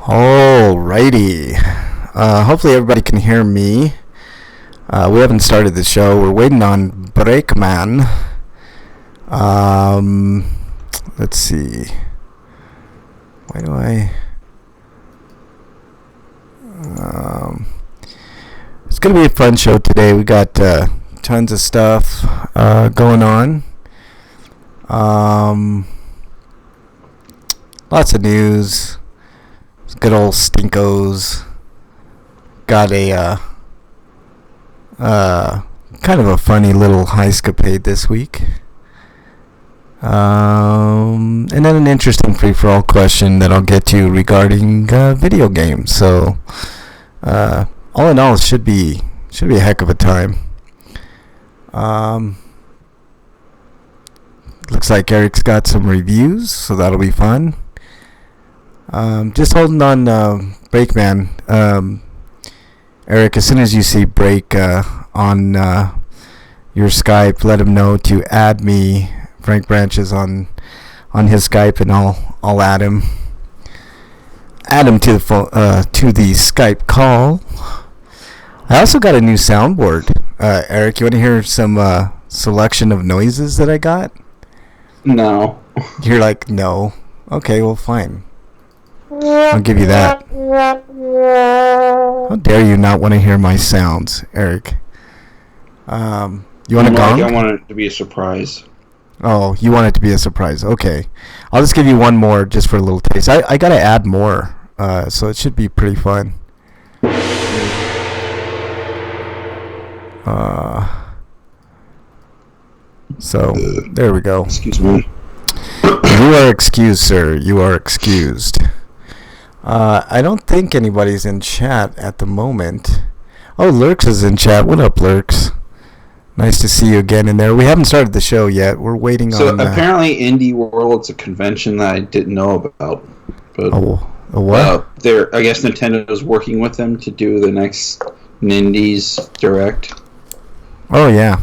Alrighty. Hopefully everybody can hear me. We haven't started the show. We're waiting on Brakeman. Let's see. Why do I... it's going to be a fun show today. We got tons of stuff going on. Lots of news. Good old Stinkos. Got a kind of a funny little heist-capade this week. And then an interesting free-for-all question that I'll get to regarding video games. So, all in all, it should be a heck of a time. Looks like Eric's got some reviews, so that'll be fun. Just holding on, Brakeman. Eric, as soon as you see Break on your Skype, let him know to add me, Frank Branches, on his Skype, and I'll add him. Add him to the Skype call. I also got a new soundboard. Eric, you want to hear some selection of noises that I got? No. You're like, no. Okay, well, fine. I'll give you that. How dare you not want to hear my sounds, Eric? You want a gong? I want it to be a surprise. Oh, you want it to be a surprise. Okay. I'll just give you one more just for a little taste. I got to add more, so it should be pretty fun. So, there we go. Excuse me. You are excused, sir. You are excused. I don't think anybody's in chat at the moment. Oh, Lurks is in chat. What up, Lurks? Nice to see you again in there. We haven't started the show yet. We're waiting on... So, apparently Indie World's a convention that I didn't know about. But, a what? I guess Nintendo's working with them to do the next Nindies Direct. Oh, yeah.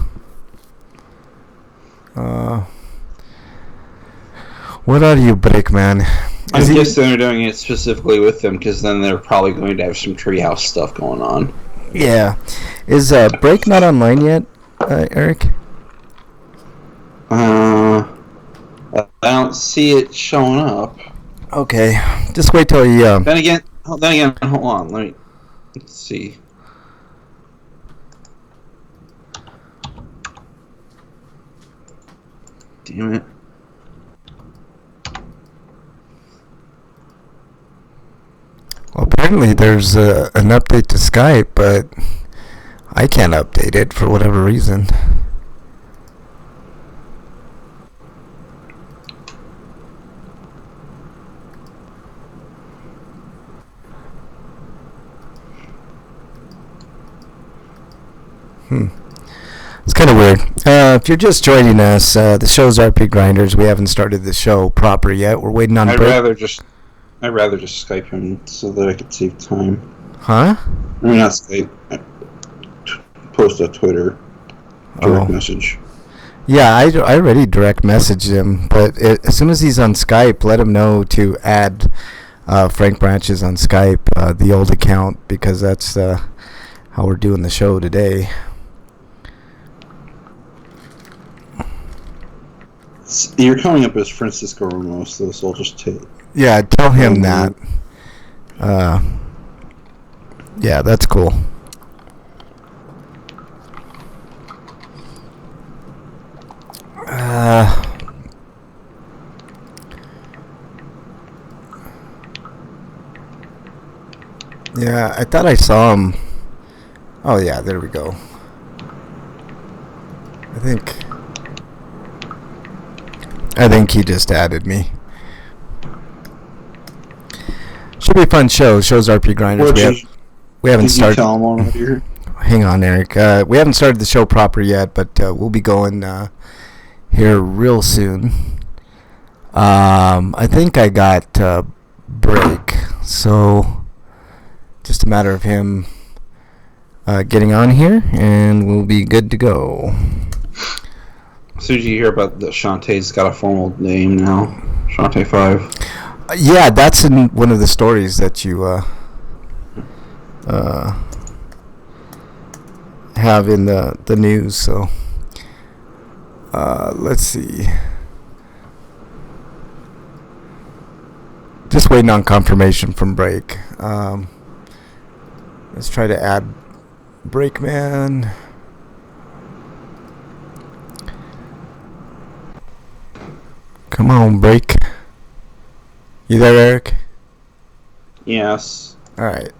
What are you, Brakeman? I guess they're doing it specifically with them because then they're probably going to have some Treehouse stuff going on. Yeah. Is Break not online yet, Eric? I don't see it showing up. Okay. Just wait till you... Then again, hold on. Let's see. Damn it. Well, apparently there's an update to Skype, but I can't update it for whatever reason. It's kind of weird. If you're just joining us, the show's RPGrinders. We haven't started the show proper yet. We're waiting on... I'd rather just Skype him so that I could save time. Huh? I mean, not Skype. Post a Twitter direct message. Yeah, I already direct messaged him, but as soon as he's on Skype, let him know to add Frank Branches on Skype, the old account, because that's how we're doing the show today. You're coming up as Francisco Ramos, so I'll just take... Yeah, tell him that. Yeah, that's cool. Yeah, I thought I saw him. Oh, yeah, there we go. I think he just added me. Should be a fun show. Show's RPGrinders. We haven't started. Tell him already? Hang on, Eric. We haven't started the show proper yet, but we'll be going here real soon. I think I got Break, so just a matter of him getting on here, and we'll be good to go. So did you hear about that Shantae's got a formal name now? Shantae 5? Yeah, that's in one of the stories that you have in the news. So let's see. Just waiting on confirmation from Break. Let's try to add Breakman. Come on, Break. You there, Eric? Yes. Alright.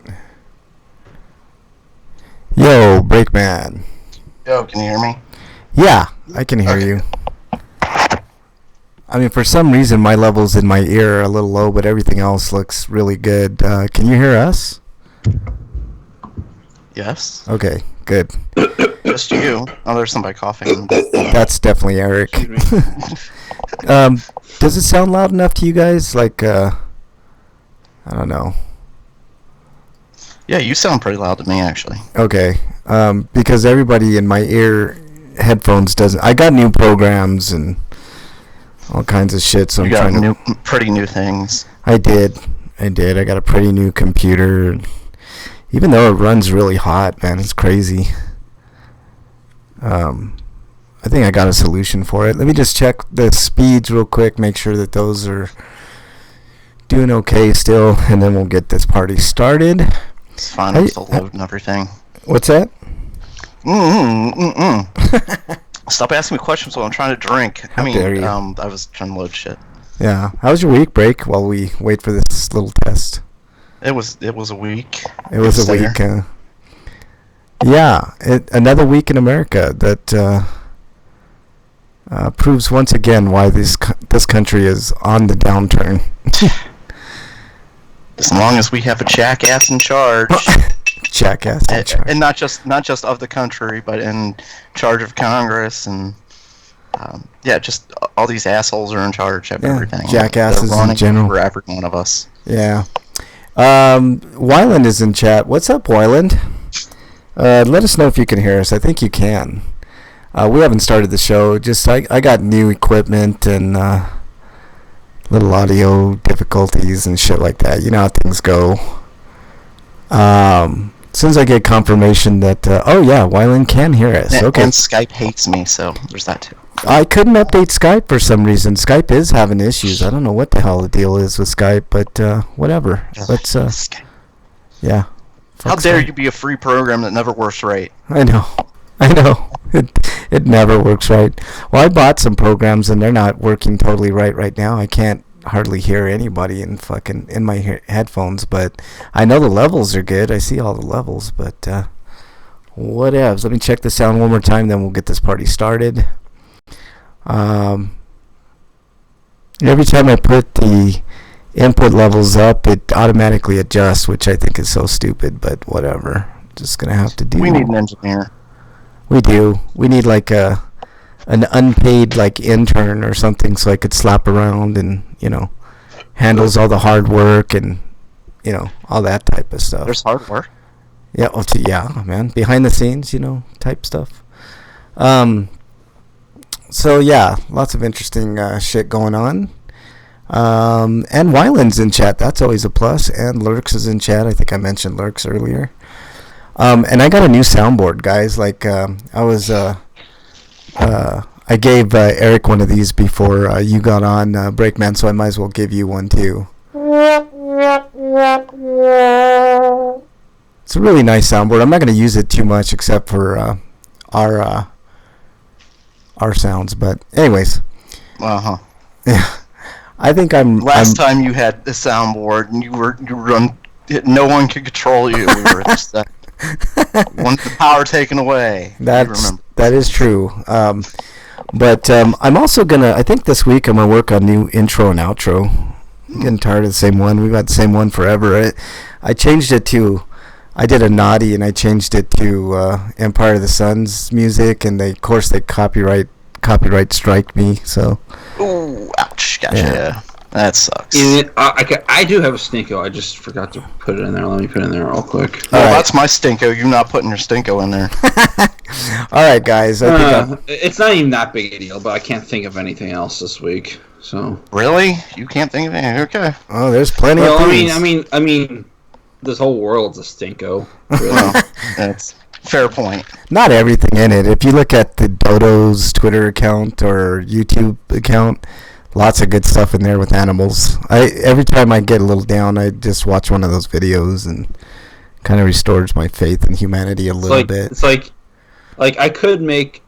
Yo, Breakman. Yo, can you hear me? Yeah, I can hear you. I mean, for some reason, my levels in my ear are a little low, but everything else looks really good. Can you hear us? Yes. Okay, good. Just you. Oh, there's somebody coughing. That's definitely Eric. Does it sound loud enough to you guys? Like, I don't know. Yeah, you sound pretty loud to me, actually. Okay. Because everybody in my ear headphones doesn't. I got new programs and all kinds of shit, so you I'm trying to... pretty new things. I did. I got a pretty new computer. Even though it runs really hot, man, it's crazy. I think I got a solution for it. Let me just check the speeds real quick, make sure that those are doing okay still, and then we'll get this party started. It's fine with the load and everything. What's that? Stop asking me questions while I'm trying to drink. How dare you? I was trying to load shit. Yeah. How's your week, Break, while we wait for this little test? It was a week. It was a week. Yeah. Another week in America that proves once again why this country is on the downturn. As long as we have a jackass in charge. Jackass in charge. And not just of the country, but in charge of Congress and just all these assholes are in charge of everything. Jackasses in general. For every one of us. Yeah. Wyland is in chat. What's up, Wyland? Let us know if you can hear us. I think you can. We haven't started the show. Just I got new equipment and little audio difficulties and shit like that. You know how things go. As soon as I get confirmation that Wyland can hear us. Okay. And Skype hates me, so there's that too. I couldn't update Skype for some reason. Skype is having issues. I don't know what the hell the deal is with Skype, but whatever. Let's yeah. How dare you be a free program that never works right? I know. It never works right. Well, I bought some programs and they're not working totally right now. I can't hardly hear anybody in my headphones, but I know the levels are good. I see all the levels, but whatevs. Let me check the sound one more time, then we'll get this party started. Every time I put the input levels up, it automatically adjusts, which I think is so stupid, but whatever. Just gonna have to do. We need an engineer. We do. We need like an unpaid intern or something, so I could slap around and handles all the hard work and all that type of stuff. There's hard work. Yeah. Yeah, man. Behind the scenes, type stuff. So yeah, lots of interesting shit going on. And Wyland's in chat. That's always a plus. And Lurks is in chat. I think I mentioned Lurks earlier. And I got a new soundboard, guys. I gave Eric one of these before you got on, Breakman, so I might as well give you one too. It's a really nice soundboard. I'm not going to use it too much except for our sounds, but anyways. Uh-huh. Yeah. I think Last time you had the soundboard and you were no one could control you. We were just once the power taken away. That is true. But I'm also I think this week I'm gonna work on new intro and outro. I'm getting tired of the same one. We've had the same one forever. I changed it to, I did a naughty and I changed it to Empire of the Sun's music, and of course they copyright strike me. So. Ooh, ouch! Gotcha. Yeah. That sucks. I do have a Stinko. I just forgot to put it in there. Let me put it in there real quick. Well, that's my Stinko. You're not putting your Stinko in there. All right, guys. It's not even that big a deal, but I can't think of anything else this week. So really, you can't think of anything? Okay. Oh, there's plenty of things. I mean, this whole world's a stinko. Really. Well, that's fair point. Not everything in it. If you look at the Dodo's Twitter account or YouTube account, lots of good stuff in there with animals. Every time I get a little down, I just watch one of those videos and kind of restores my faith in humanity a little bit. It's like I could make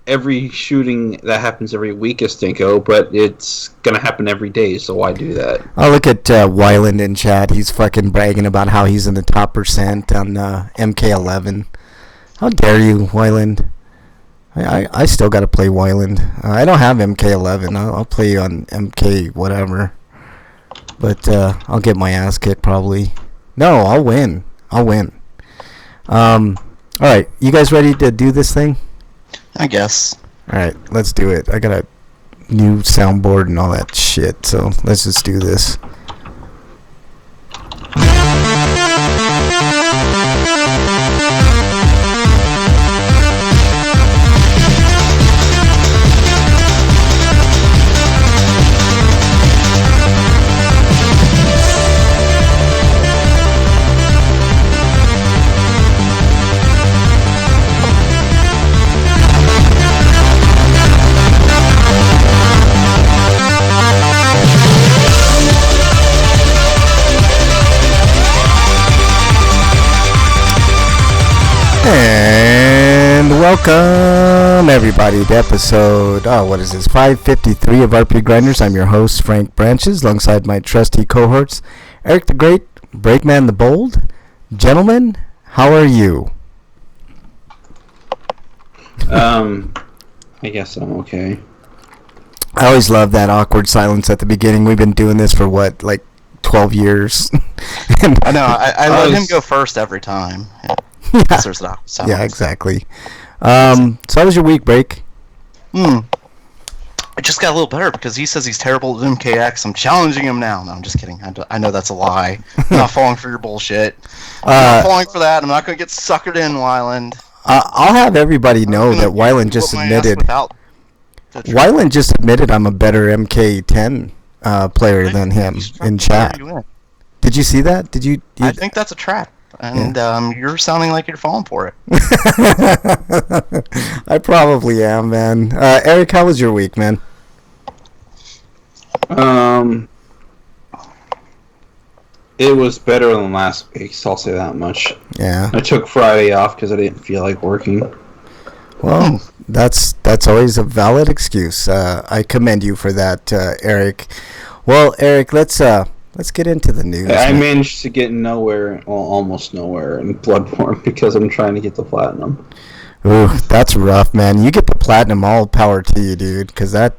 every shooting that happens every week a stinko, but it's gonna happen every day, so why do that? I'll look at Wyland in chat. He's fucking bragging about how he's in the top percent on MK11. How dare you, Wyland? I still got to play Wyland. I don't have MK11. I'll play on MK whatever. But I'll get my ass kicked probably. No, I'll win. All right, you guys ready to do this thing? I guess. All right, let's do it. I got a new soundboard and all that shit, so let's just do this. And welcome everybody to episode, what is this, 553 of RPGrinders. I'm your host, Frank Branches, alongside my trusty cohorts, Eric the Great, Breakman the Bold. Gentlemen, how are you? I guess I'm okay. I always love that awkward silence at the beginning. We've been doing this for, 12 years? I know, I let him go first every time. Yeah. There's that silence. Yeah, exactly. So how was your week, Break? It just got a little better because he says he's terrible at MKX. I'm challenging him now. No, I'm just kidding. I know that's a lie. I'm not falling for your bullshit. I'm not falling for that. I'm not going to get suckered in, Wyland. I'll have everybody know that Wyland just admitted. Wyland just admitted I'm a better MK10 player than him in chat. Did you see that? Did you? I think that's a trap. And you're sounding like you're falling for it. I probably am, man. Eric, how was your week, man? It was better than last week, so I'll say that much. Yeah. I took Friday off because I didn't feel like working. Well, that's always a valid excuse. I commend you for that, Eric. Well, Eric, let's get into the news. I managed to get almost nowhere in Bloodborne because I'm trying to get the platinum. Ooh, that's rough, man. You get the platinum, all power to you, dude, because that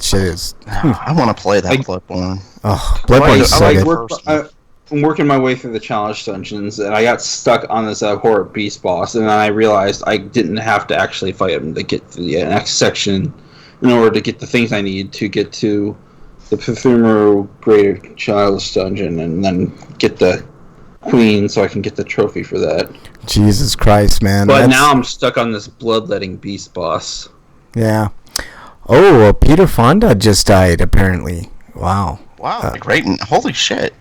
shit is... I want to play that Bloodborne. Oh, Bloodborne is so good. I'm working my way through the challenge dungeons, and I got stuck on this horrid beast boss, and then I realized I didn't have to actually fight him to get to the next section in order to get the things I need to get to the Perfumer Greater Child's Dungeon, and then get the Queen so I can get the trophy for that. Jesus Christ, man. But now I'm stuck on this bloodletting beast boss. Yeah. Oh, well, Peter Fonda just died, apparently. Wow. Wow, great. Holy shit.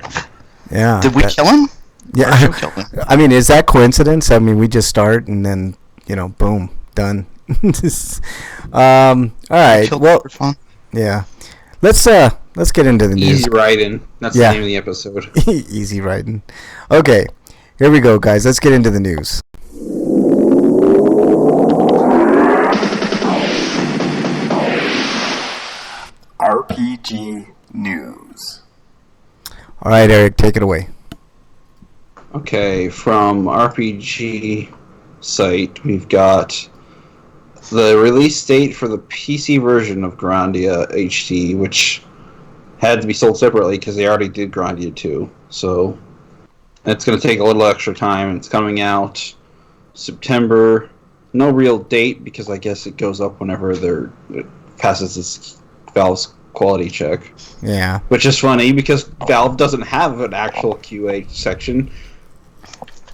Yeah. Did we kill him? Yeah. Or kill him? I mean, is that coincidence? I mean, we just start and then, boom, done. All right. Well, for fun. Yeah. Let's get into the news. Easy riding. That's the name of the episode. Easy riding. Okay. Here we go, guys. Let's get into the news. RPG News. All right, Eric, take it away. Okay, from RPG site, we've got the release date for the PC version of Grandia HD, which had to be sold separately because they already did Grandia 2. So it's going to take a little extra time. It's coming out September. No real date because I guess it goes up whenever it passes this Valve's quality check. Yeah. Which is funny because Valve doesn't have an actual QA section.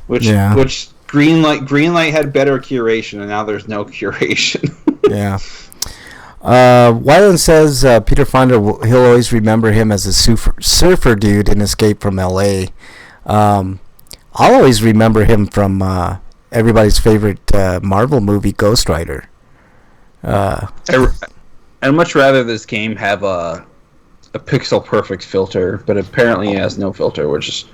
Which Greenlight had better curation, and now there's no curation. Yeah. Wyland says Peter Fonda, he'll always remember him as a surfer dude in Escape from L.A. I'll always remember him from everybody's favorite Marvel movie, Ghost Rider. I'd much rather this game have a pixel perfect filter, but apparently it has no filter, which is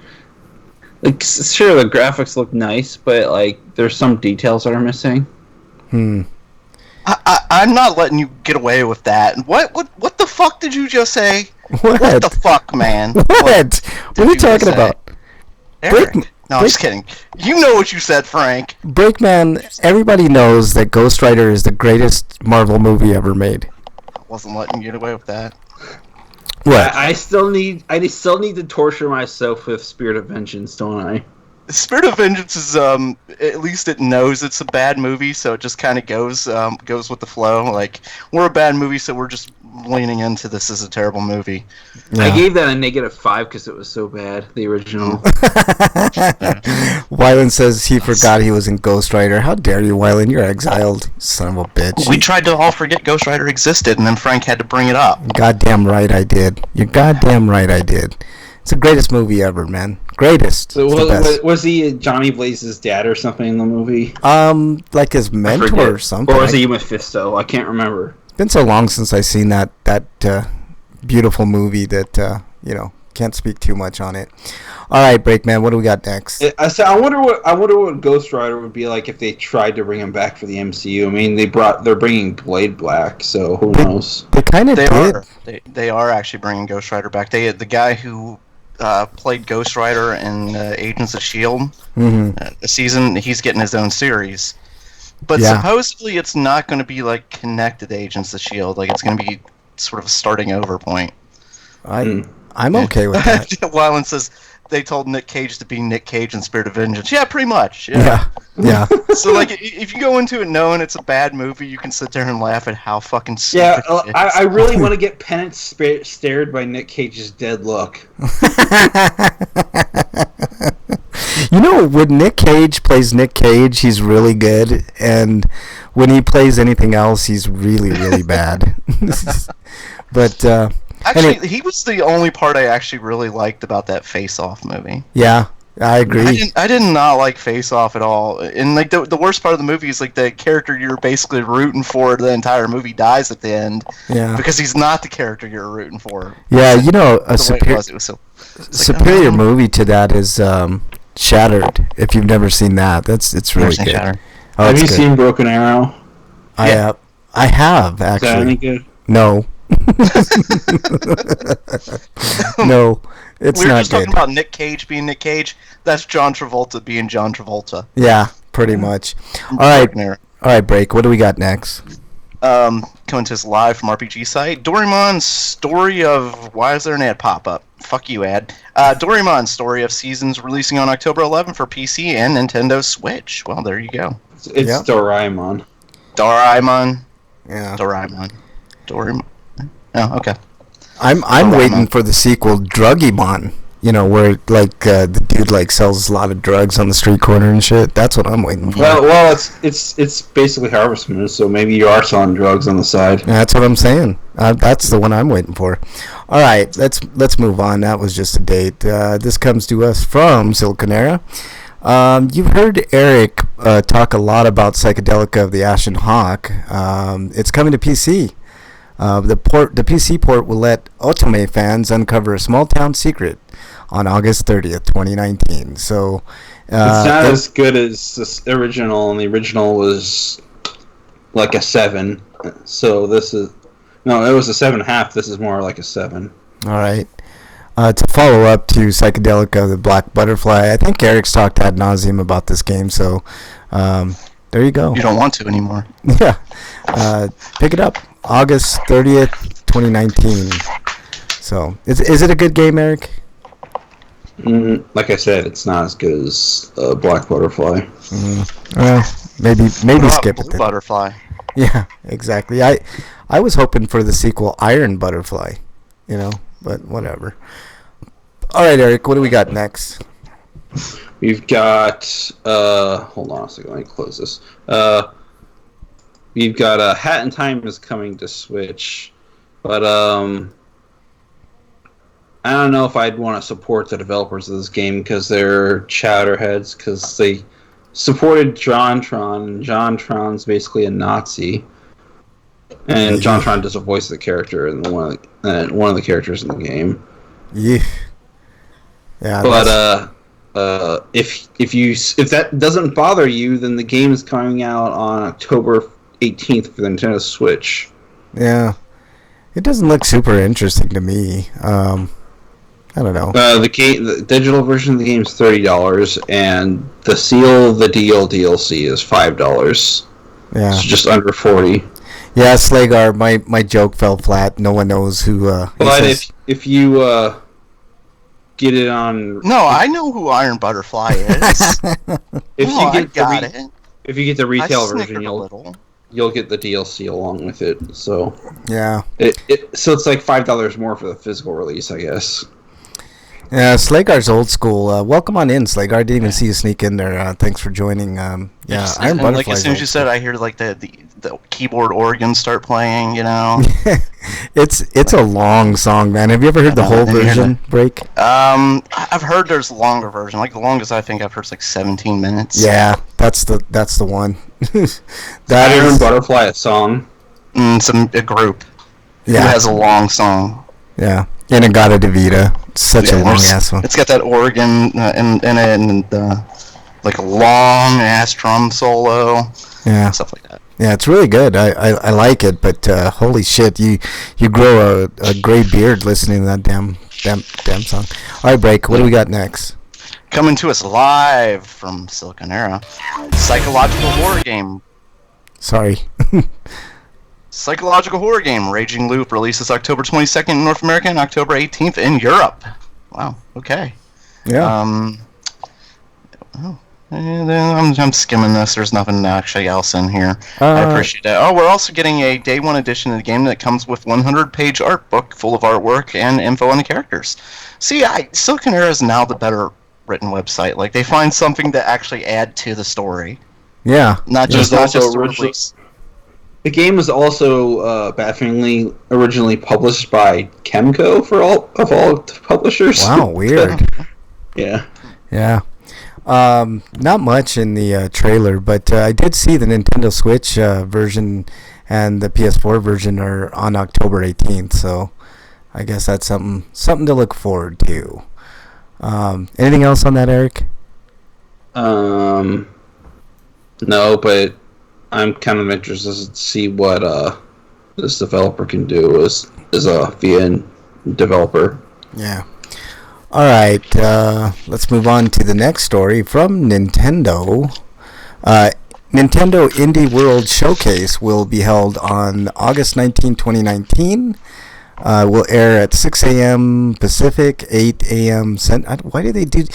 like, sure, the graphics look nice, but like there's some details that are missing. I'm not letting you get away with that. What the fuck did you just say? What the fuck, man? What are you talking about? Eric? No, I'm just kidding. You know what you said, Frank. Breakman, everybody knows that Ghost Rider is the greatest Marvel movie ever made. I wasn't letting you get away with that. What? I still need to torture myself with Spirit of Vengeance, don't I? Spirit of Vengeance is at least it knows it's a bad movie, so it just kind of goes with the flow. Like, we're a bad movie, so we're just leaning into this as a terrible movie. Yeah. I gave that a -5 because it was so bad, the original. Wyland says he forgot he was in Ghost Rider. How dare you, Wyland? You're exiled, son of a bitch. We tried to all forget Ghost Rider existed, and then Frank had to bring it up. Goddamn right I did. You're goddamn right I did. It's the greatest movie ever, man. Greatest. So was he Johnny Blaze's dad or something in the movie? Like his mentor or something. Or was he Mephisto? I can't remember. It's been so long since I've seen that beautiful movie that can't speak too much on it. All right, Breakman, what do we got next? I wonder what Ghost Rider would be like if they tried to bring him back for the MCU. I mean, they're bringing Blade back, so who knows? They kind of did. They are actually bringing Ghost Rider back. The guy who played Ghost Rider in Agents of S.H.I.E.L.D. The season, he's getting his own series. But supposedly it's not going to be like connected to Agents of S.H.I.E.L.D. Like, it's going to be sort of a starting over point. I'm okay with that. Wyland says they told Nick Cage to be Nick Cage in Spirit of Vengeance. Yeah, pretty much. Yeah. So, like, if you go into it knowing it's a bad movie, you can sit there and laugh at how fucking stupid it is. I really want to get Penance stared by Nick Cage's dead look. When Nick Cage plays Nick Cage, he's really good, and when he plays anything else, he's really, really bad. But actually, he was the only part I actually really liked about that Face Off movie. Yeah, I agree. I did not like Face Off at all. And like the worst part of the movie is like the character you're basically rooting for the entire movie dies at the end. Yeah. Because he's not the character you're rooting for. Yeah, a superior movie to that is Shattered. If you've never seen that, it's really good. Shattered. Oh, have you seen Broken Arrow? I have actually. Is that any good? No. No, it's not good. We were just talking about Nick Cage being Nick Cage. That's John Travolta being John Travolta. Yeah, pretty much. All right, Break. What do we got next? Coming to us live from RPG site. Doraemon's story of... Why is there an ad pop-up? Fuck you, ad. Doraemon's story of seasons releasing on October 11th for PC and Nintendo Switch. Well, there you go. It's Doraemon. Doraemon. Yeah. Doraemon. Oh, okay. I'm waiting for the sequel, Drugimon. Where like the dude like sells a lot of drugs on the street corner and shit. That's what I'm waiting for. Well, it's basically Harvest Moon, so maybe you are selling drugs on the side. That's what I'm saying. That's the one I'm waiting for. All right, let's move on. That was just a date. This comes to us from Siliconera. You've heard Eric talk a lot about Psychedelica of the Ashen Hawk. It's coming to PC. The PC port will let Otome fans uncover a small-town secret on August 30th, 2019. So it's not as good as the original, and the original was like a 7. So it was a 7.5. This is more like a 7. All right. To follow up to Psychedelica, the Black Butterfly, I think Eric's talked ad nauseum about this game, so there you go. You don't want to anymore. Yeah. Pick it up. August 30th, 2019. So, is it a good game, Eric? Like I said, it's not as good as Black Butterfly. Well, maybe skip it. Blue Butterfly. Yeah, exactly. I was hoping for the sequel, Iron Butterfly. But whatever. All right, Eric, what do we got next? We We've got hold on a second, let me close this. We've got Hat in Time is coming to Switch, but I don't know if I'd want to support the developers of this game because they're chowderheads, because they supported JonTron, and JonTron's basically a Nazi. And JonTron does a voice of the character and one of the characters in the game. Yeah. Yeah. But if that doesn't bother you, then the game is coming out on October 18th for the Nintendo Switch. Yeah. It doesn't look super interesting to me. I don't know. The digital version of the game is $30, and the Seal the Deal DLC is $5. Yeah. It's just under $40. Yeah, Slagar, my joke fell flat. No one knows who. But if you get it on, no, I know who Iron Butterfly is. If you get the retail version, you'll get the DLC along with it. So yeah, so it's like $5 more for the physical release, I guess. Yeah, Slagar's old school. Welcome on in, Slagar. I didn't even see you sneak in there. Thanks for joining. Iron Butterfly. Like as soon as you said, I hear like the keyboard organs start playing. You know, it's a long song, man. Have you ever heard the whole version? Break. I've heard there's a longer version. Like the longest I think I've heard is like 17 minutes. Yeah, that's the one. Iron Butterfly, a song. A group. Yeah, who has a long song. Yeah. Inagata Devita. Such a long ass one. It's got that organ in it and like a long ass drum solo. Yeah. Stuff like that. Yeah, it's really good. I like it, but holy shit, you grow a gray beard listening to that damn song. All right, Break. What do we got next? Coming to us live from Silicon Era, psychological horror game. Sorry. Psychological horror game Raging Loop releases October 22nd in North America and October 18th in Europe. Wow. Okay. Yeah. I'm skimming this. There's nothing actually else in here. I appreciate that. Oh, we're also getting a day one edition of the game that comes with 100-page art book full of artwork and info on the characters. See, Silicon Era is now the better written website. Like they find something to actually add to the story. Yeah. Not just release. The game was also bafflingly originally published by Kemco for all publishers. Wow, weird. Yeah. Yeah. Not much in the trailer, but I did see the Nintendo Switch version and the PS4 version are on October 18th, so I guess that's something to look forward to. Anything else on that, Eric? No, but I'm kind of interested to see what this developer can do as a VN developer. Yeah. All right. Let's move on to the next story from Nintendo. Nintendo Indie World Showcase will be held on August 19, 2019. Will air at 6 a.m. Pacific, 8 a.m. Why do they do...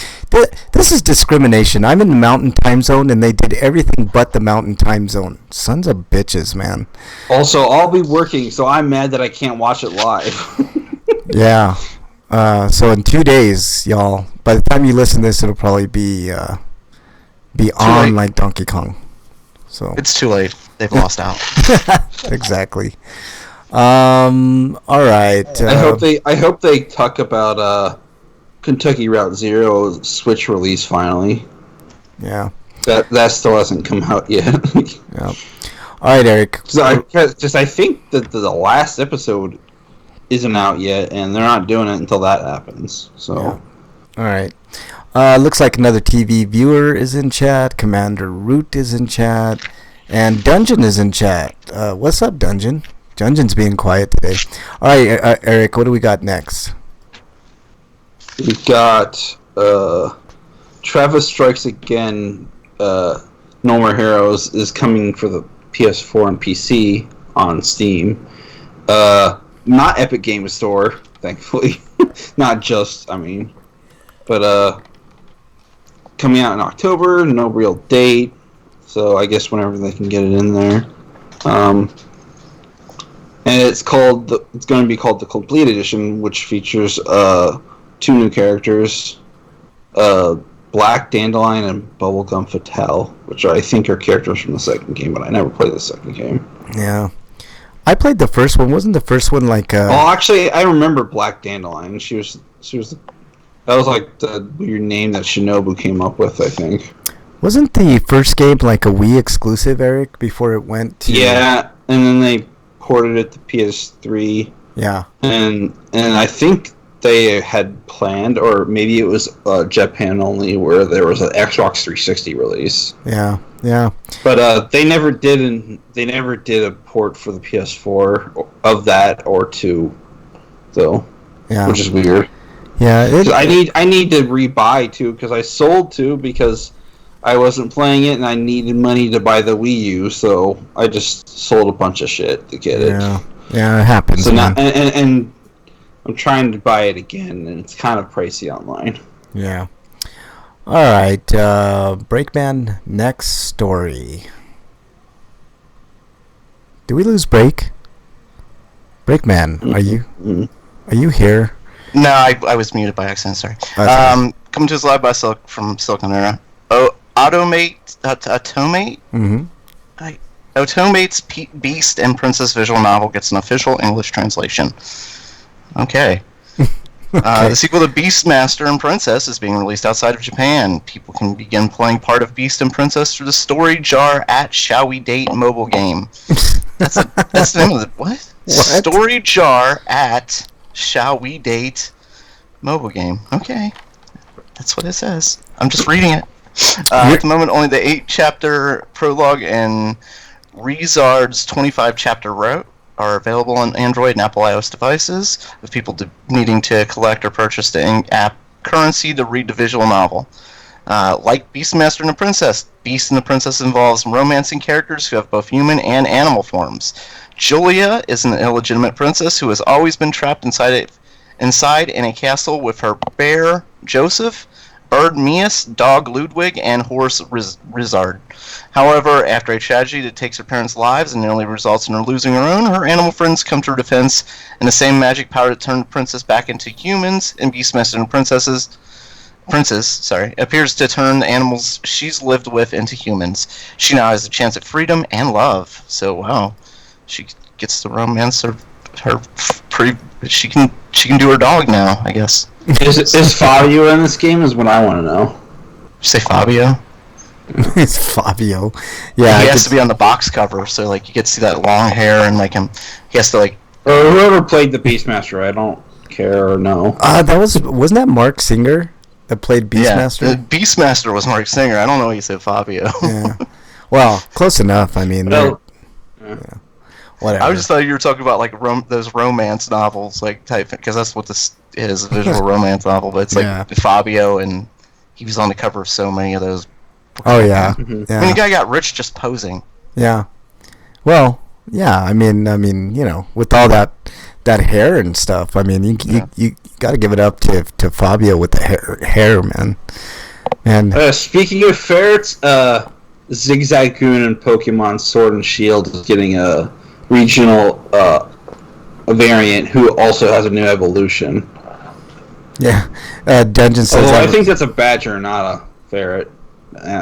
This is discrimination. I'm in the Mountain Time Zone, and they did everything but the Mountain Time Zone. Sons of bitches, man. Also, I'll be working, so I'm mad that I can't watch it live. Yeah. So in 2 days, y'all, by the time you listen to this, it'll probably be on late. Like Donkey Kong. So it's too late. They've lost out. Exactly. All right. I hope they talk about Kentucky Route Zero Switch release finally. Yeah. That still hasn't come out yet. Yeah. All right, Eric. I think that the last episode isn't out yet, and they're not doing it until that happens. So. Yeah. All right. Looks like another TV viewer is in chat. Commander Root is in chat, and Dungeon is in chat. What's up, Dungeon? Dungeon's being quiet today. All right, Eric, what do we got next? We've got Travis Strikes Again. No More Heroes is coming for the PS4 and PC on Steam. Not Epic Game Store, thankfully. Not just, but coming out in October. No real date, so I guess whenever they can get it in there. And it's going to be called the Complete Edition, which features 2 new characters, Black Dandelion and Bubblegum Fatale, which I think are characters from the second game, but I never played the second game. Yeah. I played the first one. Wasn't the first one like... Well, actually, I remember Black Dandelion. She was that was like the weird name that Shinobu came up with, I think. Wasn't the first game like a Wii exclusive, Eric, before it went to... Yeah, and then they ported it to PS3. Yeah. And I think they had planned, or maybe it was Japan only, where there was an Xbox 360 release. Yeah, yeah. But they never did a port for the PS4 of that or 2, though. Yeah. Which is weird. Yeah, I need to rebuy 2 because I sold 2 because I wasn't playing it and I needed money to buy the Wii U, so I just sold a bunch of shit to get it. Yeah, it happens. So now, and I'm trying to buy it again, and it's kind of pricey online. Yeah. All right, Breakman, next story. Did we lose Break? Breakman, are you here? No, I was muted by accident. Sorry. Okay. Coming to us live by from Silicon Era. Automate. Mm-hmm. Automate's Beast and Princess visual novel gets an official English translation. Okay. The sequel to Beastmaster and Princess is being released outside of Japan. People can begin playing part of Beast and Princess through the Story Jar at Shall We Date mobile game. That's the name of the what? Story Jar at Shall We Date mobile game. Okay. That's what it says. I'm just reading it. At the moment, only the 8-chapter prologue and Rezard's 25-chapter route are available on Android and Apple iOS devices, with people needing to collect or purchase the in-app currency to read the visual novel. Like Beastmaster and the Princess, Beast and the Princess involves romancing characters who have both human and animal forms. Julia is an illegitimate princess who has always been trapped inside in a castle with her bear, Joseph, bird Mias, dog Ludwig, and horse Rizard. However, after a tragedy that takes her parents' lives and nearly results in her losing her own, her animal friends come to her defense, and the same magic power that turned the princess back into humans in Beastmaster and Princess appears to turn the animals she's lived with into humans. She now has a chance at freedom and love. So, wow, she gets to romance her she can do her dog now, I guess. Is Fabio in this game? Is what I want to know. Did you say Fabio? It's Fabio. Yeah, he has to be on the box cover, so like you get to see that long hair and like him. He has to like. Or whoever played the Beastmaster, I don't care or know. Wasn't that Mark Singer that played Beastmaster? Yeah, Beastmaster was Mark Singer. I don't know why you said Fabio. Yeah. Well, close enough. I mean, yeah. Whatever. I just thought you were talking about like those romance novels, like type, because that's what this is, a visual romance novel. But it's like Fabio, and he was on the cover of so many of those. Oh yeah, yeah. I mean, the guy got rich just posing. Yeah. Well, yeah. I mean, you know, with all that hair and stuff, I mean, you got to give it up to Fabio with the hair, man. And speaking of ferrets, Zigzagoon and Pokemon Sword and Shield is getting a regional variant who also has a new evolution. Yeah, Dungeon says. Although I think that's a badger, not a ferret.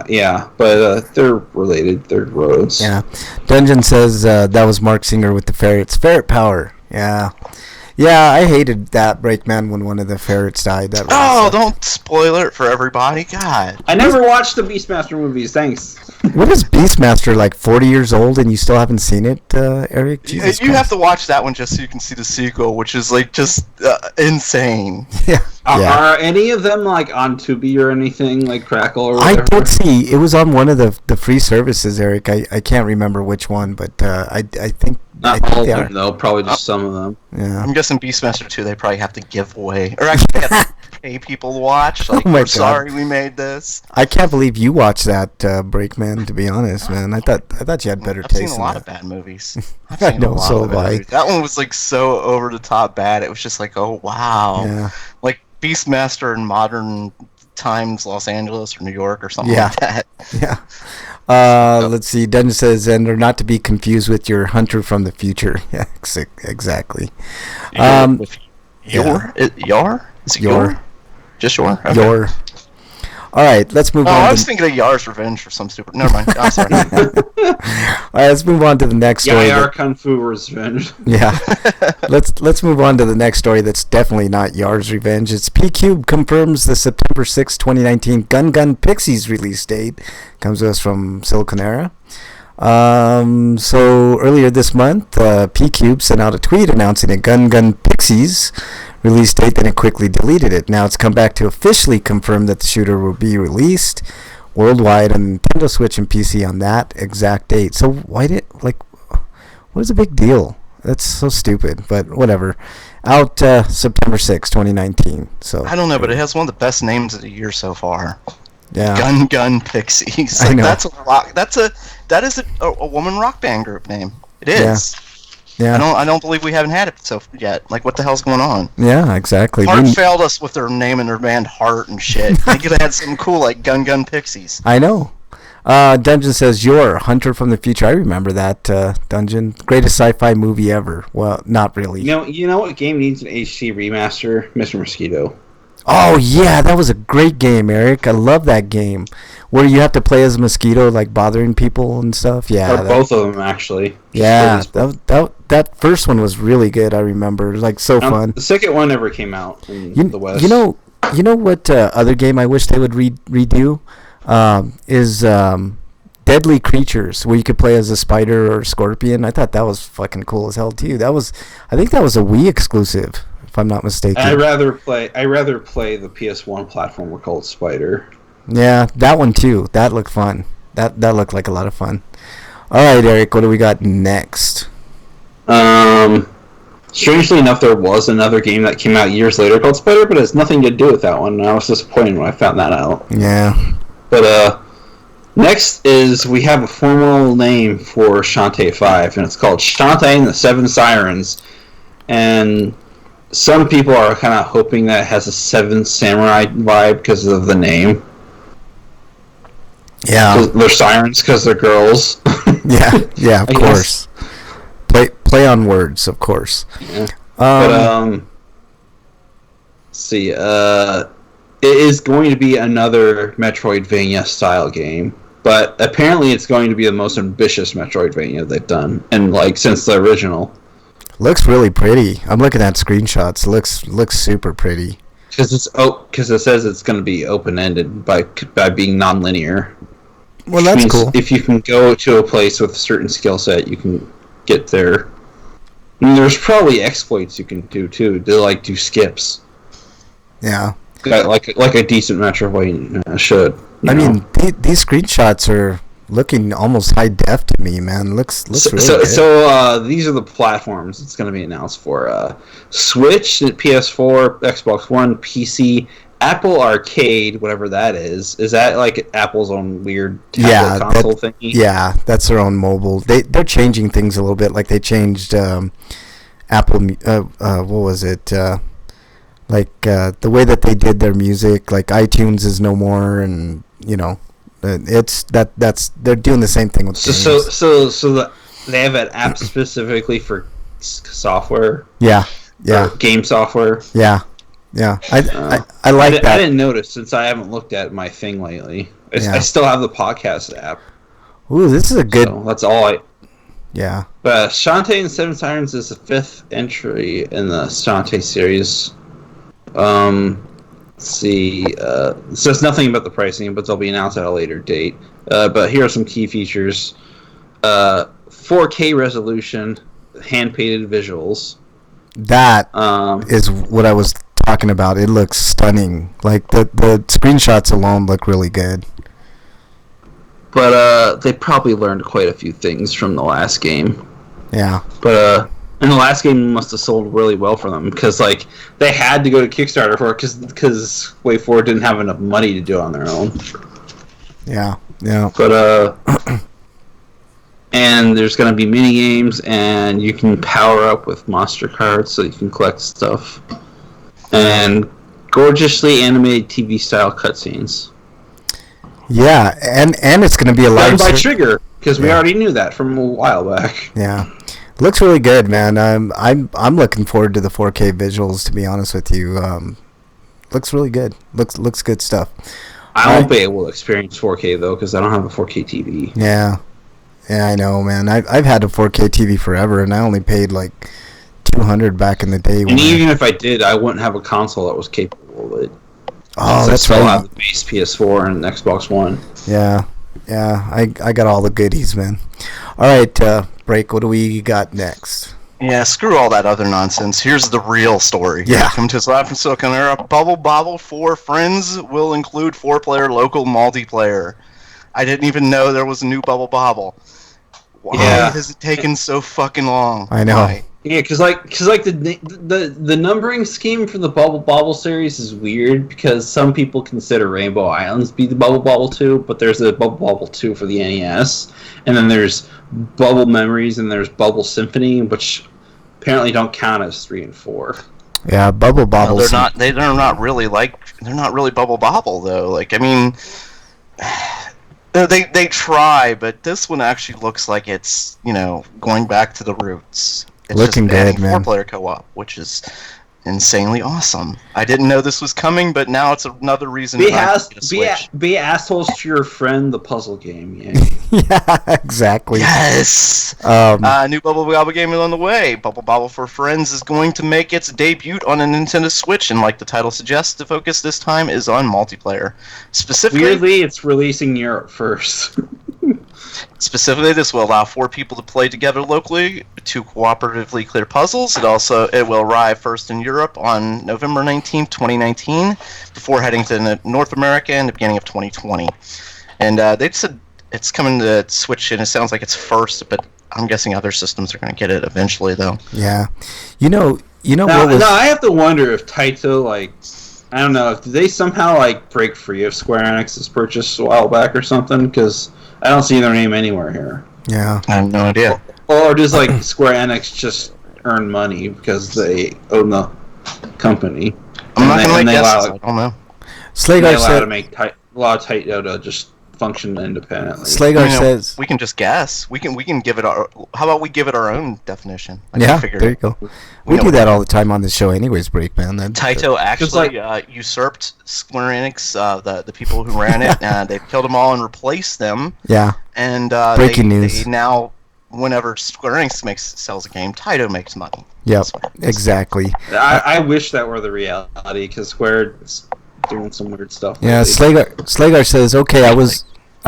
Yeah, but they're related. They're roads. Yeah, Dungeon says that was Mark Singer with the ferrets. Ferret power. Yeah. Yeah, I hated that Breakman when one of the ferrets died. That don't spoil it for everybody. God. I never watched the Beastmaster movies. Thanks. What is Beastmaster, like 40 years old and you still haven't seen it, Eric? Jesus you Christ. have to watch that one just so you can see the sequel, which is like just insane. Yeah. Are any of them like on Tubi or anything, like Crackle or whatever? I did see. It was on one of the free services, Eric. I can't remember which one, but I think... Not all of them, though. Probably just some of them. Yeah. I'm guessing Beastmaster 2, they probably have to give away. Or actually, they have to pay people to watch. Like, Oh my we're God. sorry we made this. I can't believe you watched that, Breakman, to be honest, man. I thought you had better I've taste seen a in lot that. of bad movies. I've I seen know, a lot so of have bad I. movies. That one was like so over the top bad. It was just like, oh, wow. Yeah. Like Beastmaster in modern times, Los Angeles or New York or something Yeah. like that. Yeah. Let's see. Dungeon says, and they're not to be confused with your Hunter from the Future. Yeah, exactly. Yor? Is it Yor? Yor. Just Yor? Okay. Yor. All right, let's move on. I was thinking of Yar's Revenge for some stupid. Never mind. I'm sorry. All right, let's move on to the next story. Yar Kung Fu Revenge. Yeah. Let's move on to the next story that's definitely not Yar's Revenge. It's P-Cube confirms the September 6, 2019 Gun Pixies release date. Comes to us from Siliconera. So earlier this month, P-Cube sent out a tweet announcing a Gun Pixies release date, then it quickly deleted it. Now it's come back to officially confirm that the shooter will be released worldwide on Nintendo Switch and PC on that exact date. So what is the big deal? That's so stupid, but whatever. Out September 6, 2019. So I don't know, but it has one of the best names of the year so far. Yeah. Gun Pixies. I know. That's a rock. That is a woman rock band group name. It is. Yeah. I don't believe we haven't had it yet. Like, what the hell's going on? Yeah, exactly. Heart failed us with their name and their band Heart and shit. They could have had something cool like Gun Pixies. I know. Dungeon says, "You're Hunter from the Future." I remember that Dungeon. Greatest sci-fi movie ever. Well, not really. You know what game needs an HD remaster? Mr. Mosquito. Oh yeah, that was a great game, Eric. I love that game, where you have to play as a mosquito, like bothering people and stuff. Yeah, both of them actually. Yeah, that first one was really good. I remember, like so fun. The second one never came out in the West. You know what other game I wish they would redo is Deadly Creatures, where you could play as a spider or a scorpion. I thought that was fucking cool as hell too. I think that was a Wii exclusive, if I'm not mistaken. I rather play the PS1 platformer called Spider. Yeah, that one too. That looked fun. That looked like a lot of fun. All right, Eric, what do we got next? Strangely enough, there was another game that came out years later called Spider, but it has nothing to do with that one. And I was disappointed when I found that out. Yeah. But next is we have a formal name for Shantae 5, and it's called Shantae and the Seven Sirens. And some people are kind of hoping that it has a Seven Samurai vibe because of the name. Yeah. They're sirens because they're girls. yeah, of course. Play on words, of course. Yeah. Let's see. It is going to be another Metroidvania style game, but apparently it's going to be the most ambitious Metroidvania they've done, and since the original. Looks really pretty. I'm looking at screenshots. Looks super pretty. Because it says it's going to be open ended by being non-linear. Well, that's cool. If you can go to a place with a certain skill set, you can get there. And there's probably exploits you can do too. To do skips. Yeah. Like a decent Metroidvania should. I mean, these screenshots are looking almost high def to me, man. Looks really good. So these are the platforms it's going to be announced for: Switch, PS4, Xbox One, PC, Apple Arcade, whatever that is. Is that like Apple's own weird tablet console thingy? Yeah, that's their own mobile. They're changing things a little bit. Like they changed Apple. What was it? The way that they did their music. Like iTunes is no more, and it's they're doing the same thing with games. So they have an app specifically for software. Yeah. Game software. Yeah. I like that. I didn't notice since I haven't looked at my thing lately. I still have the podcast app. Ooh, this is a good. So that's all Yeah. But Shantae and Seven Sirens is the 5th entry in the Shantae series. Let's see. It says nothing about the pricing, but they'll be announced at a later date. But here are some key features: 4K resolution, hand-painted visuals. That is what I was talking about. It looks stunning. Like the screenshots alone look really good. But they probably learned quite a few things from the last game. Yeah. But and the last game must have sold really well for them because they had to go to Kickstarter for it because WayForward didn't have enough money to do it on their own. Yeah. But and there's going to be mini games, and you can power up with monster cards so you can collect stuff, and gorgeously animated TV style cutscenes. Yeah, and it's going to be a live by Trigger because we already knew that from a while back. Yeah. Looks really good, man. I'm looking forward to the 4K visuals. To be honest with you, looks really good. Looks good stuff. I won't be able to experience 4K though because I don't have a 4K TV. Yeah, I know, man. I've had a 4K TV forever, and I only paid like $200 back in the day. And even if I did, I wouldn't have a console that was capable of it. Oh, that's right. I still have the base PS4 and Xbox One. Yeah. I got all the goodies, man. All right, Break. What do we got next? Yeah, screw all that other nonsense. Here's the real story. Yeah. Come to us live from Silicon Era. Bubble Bobble for Friends will include 4-player local multiplayer. I didn't even know there was a new Bubble Bobble. Why has it taken so fucking long? I know. Why? Yeah, because the numbering scheme for the Bubble Bobble series is weird because some people consider Rainbow Islands be the Bubble Bobble 2, but there's a Bubble Bobble 2 for the NES, and then there's Bubble Memories and there's Bubble Symphony, which apparently don't count as 3 and 4. Yeah, Bubble Bobble. No, they're not really Bubble Bobble though. Like, I mean, they try, but this one actually looks like it's, going back to the roots. It's looking just adding good, man. 4-player co-op, which is insanely awesome. I didn't know this was coming, but now it's another reason to get a Switch. Be assholes to your friend, the puzzle game. Yeah, Yeah, exactly. Yes! New Bubble Bobble game is on the way. Bubble Bobble for Friends is going to make its debut on a Nintendo Switch, and like the title suggests, the focus this time is on multiplayer. Weirdly, it's releasing Europe first. Specifically, this will allow 4 people to play together locally to cooperatively clear puzzles. It will arrive first in Europe on November 19th, 2019, before heading to North America in the beginning of 2020. And they said it's coming to Switch, and it sounds like it's first, but I'm guessing other systems are going to get it eventually, though. Yeah, now, I have to wonder if Taito, I don't know, did they somehow break free of Square Enix's purchase a while back or something? Because I don't see their name anywhere here. Yeah, I have no idea. Or does Square Enix just earn money because they own the company? I'm not going to make guesses. I don't know. Slagar said allow Taito to just function independently. Slagar says we can just guess. We can give it our. How about we give it our own definition? There you go. We do that all the time on the show, anyways. Break, man. Taito actually usurped Square Enix, the people who ran it. They've killed them all and replaced them. Yeah. And breaking news. They now, whenever Square Enix sells a game, Taito makes money. Yep. Exactly. I wish that were the reality because Square's doing some weird stuff. Yeah. Slagar says, okay, I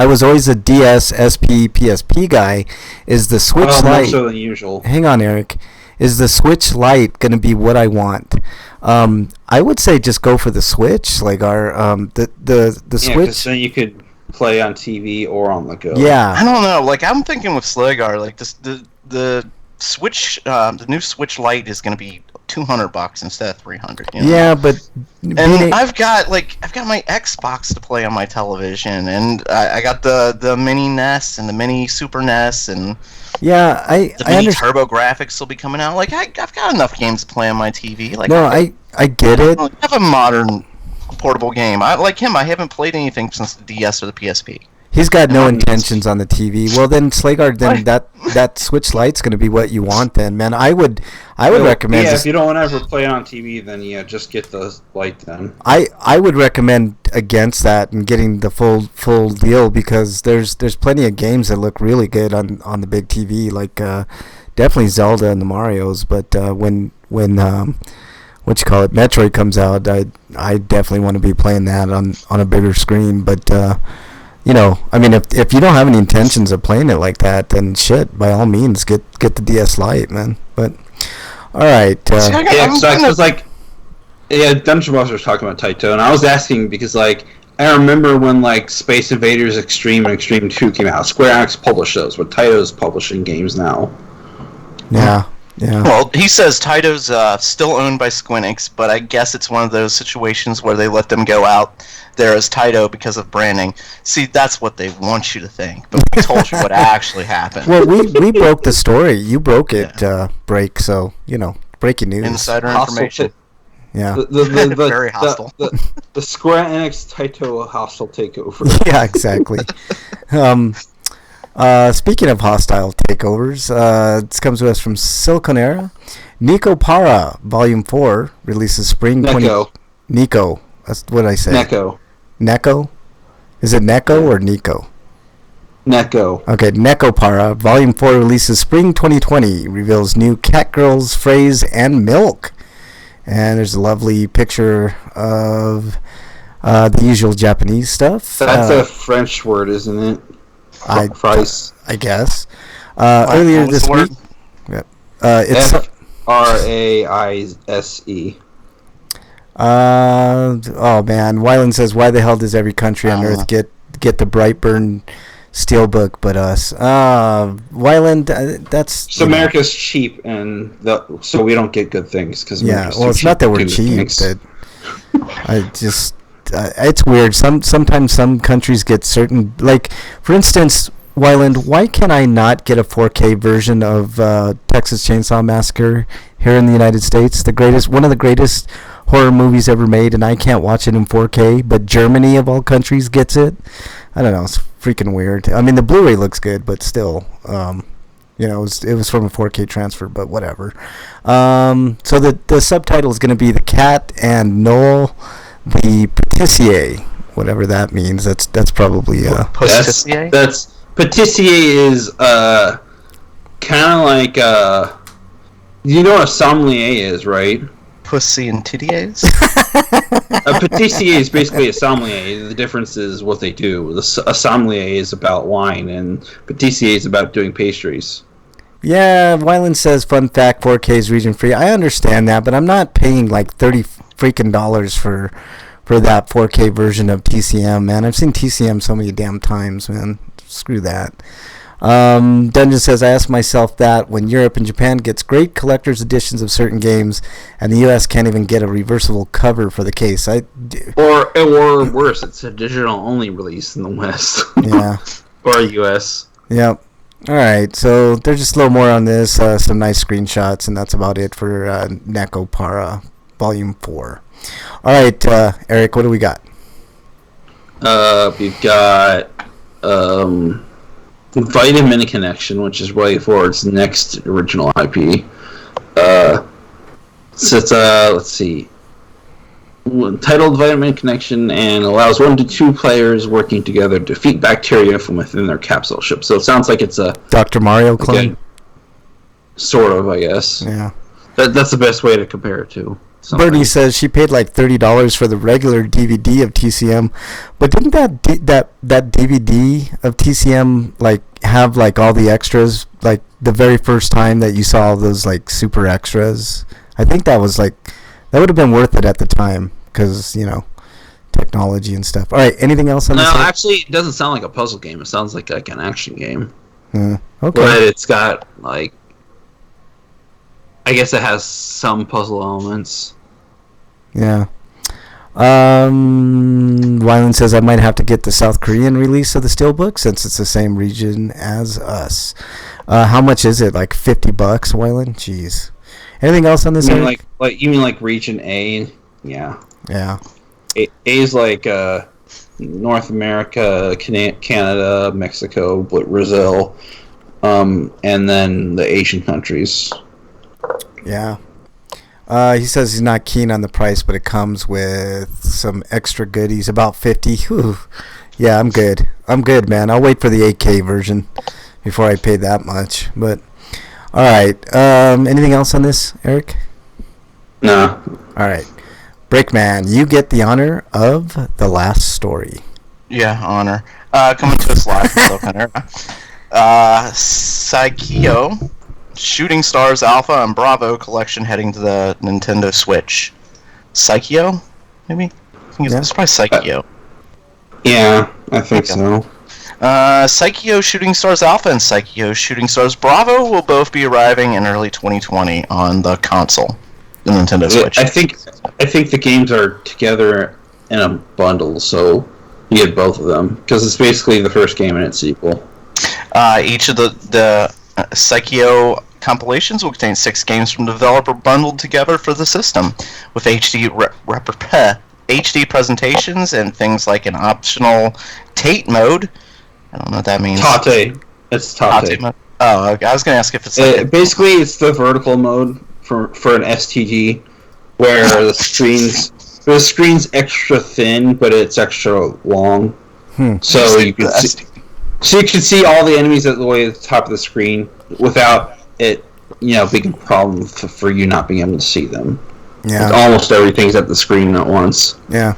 was always a DS, SP, PSP guy. Is the Switch Lite... more so than usual. Hang on, Eric. Is the Switch Lite going to be what I want? I would say just go for the Switch. The Switch... because then you could play on TV or on the go. Yeah. I don't know. I'm thinking with Slagar, the Switch, the new Switch Lite is going to be $200 instead of $300. Yeah, but I've got my Xbox to play on my television, and I got the mini NES and the mini Super NES, and the mini Turbo Graphics will be coming out. I've got enough games to play on my TV. I get it. I have a modern portable game. Like him, I haven't played anything since the DS or the PSP. He's got no intentions on the TV. Well, then Slagar, that Switch Lite's going to be what you want. Then, man, I would recommend. Yeah, if you don't want to ever play it on TV, then just get the Lite. Then I would recommend against that and getting the full deal because there's plenty of games that look really good on the big TV, definitely Zelda and the Mario's. But when Metroid comes out, I definitely want to be playing that on a bigger screen. But if you don't have any intentions of playing it like that, then shit, by all means, get the DS Lite, man. But all right, Dungeon Master was talking about Taito, and I was asking because I remember when Space Invaders Extreme and Extreme 2 came out. Square Enix published those, but Taito's publishing games now. Yeah. Yeah. Well, he says Taito's still owned by Square Enix, but I guess it's one of those situations where they let them go out there as Taito because of branding. See, that's what they want you to think, but we told you what actually happened. Well, we broke the story. You broke it, Break. So breaking news. Insider information. Yeah. Very hostile. The Square Enix Taito hostile takeover. Yeah, exactly. Speaking of hostile takeovers, this comes to us from Silicon Era. Nico Para Volume 4 releases spring 20... Nico. That's what I say. Neko. Neko? Is it Neko or Nico? Neko. Okay, Neko Para. Volume 4 releases spring 2020. Reveals new cat girls, phrase, and milk. And there's a lovely picture of the usual Japanese stuff. That's a French word, isn't it? Fries. I guess. Earlier this week. It's F-R-A-I-S-E. Oh man, Wyland says, why the hell does every country on Earth get the Brightburn Steelbook but us? Wyland, that's... So America's cheap, and so we don't get good things. Cause it's not that we're cheap. It's weird. Sometimes some countries get certain... Like, for instance... Wyland, why can I not get a 4K version of Texas Chainsaw Massacre here in the United States? One of the greatest horror movies ever made, and I can't watch it in 4K, but Germany, of all countries, gets it? I don't know. It's freaking weird. I mean, the Blu-ray looks good, but still, it was from a 4K transfer, but whatever. So the subtitle is going to be The Cat and Noel the Patissier, whatever that means. That's probably... Patissier? That's... Patissier is kind of like you know what a sommelier is, right? Pussy and titties? A patissier is basically a sommelier. The difference is what they do. A sommelier is about wine, and patissier is about doing pastries. Yeah, Wyland says, fun fact, 4K is region free. I understand that, but I'm not paying like $30 freaking for that 4K version of TCM, man. I've seen TCM so many damn times, man. Screw that. Dungeon says, I ask myself that when Europe and Japan gets great collector's editions of certain games, and the U.S. can't even get a reversible cover for the case. Or worse, it's a digital-only release in the West. Yeah. Or U.S. Yep. All right, so there's just a little more on this, some nice screenshots, and that's about it for Neko Para Volume 4. All right, Eric, what do we got? We've got Vitamin Connection, which is right for its next original IP. Let's see. Titled Vitamin Connection, and allows 1 to 2 players working together to defeat bacteria from within their capsule ship. So it sounds like it's a Dr. Mario clone. Sort of, I guess. Yeah. That's the best way to compare it to. Something. Bernie says she paid like $30 for the regular DVD of TCM, but didn't that DVD of TCM like have like all the extras, like the very first time that you saw all those like super extras? I think that was like, that would have been worth it at the time because technology and stuff. All right, anything else on this? No, actually, it doesn't sound like a puzzle game. It sounds like an action game. Okay. But it's got like, I guess it has some puzzle elements. Yeah. Wyland says I might have to get the South Korean release of the Steelbook since it's the same region as us. How much is it? Like $50, Wyland? Jeez. Anything else on this? You mean you mean like region A? Yeah. Yeah. A is like North America, Canada, Mexico, Brazil, and then the Asian countries. Yeah. He says he's not keen on the price, but it comes with some extra goodies, about $50. Whew. Yeah, I'm good. Man. I'll wait for the 8K version before I pay that much. But all right. Anything else on this, Eric? No. All right. Brickman, you get the honor of the last story. Yeah, honor. Coming to us live from Psycheo, Shooting Stars Alpha and Bravo collection heading to the Nintendo Switch. Psycheo, maybe? I think it's probably Psycheo. Yeah, I think so. Psycheo Shooting Stars Alpha and Psycheo Shooting Stars Bravo will both be arriving in early 2020 on the console, the Nintendo Switch. I think the games are together in a bundle, so you get both of them because it's basically the first game and its sequel. Each of the Psycheo compilations will contain 6 games from the developer bundled together for the system, with HD HD presentations and things like an optional Tate mode. I don't know what that means. Tate. It's Tate. Mode. Oh, okay. I was going to ask if it's like basically it's the vertical mode for an STG, where the screen's extra thin, but it's extra long. So you can see all the enemies at the way at the top of the screen without it, being a problem for you not being able to see them. Yeah. Like almost everything's at the screen at once. Yeah.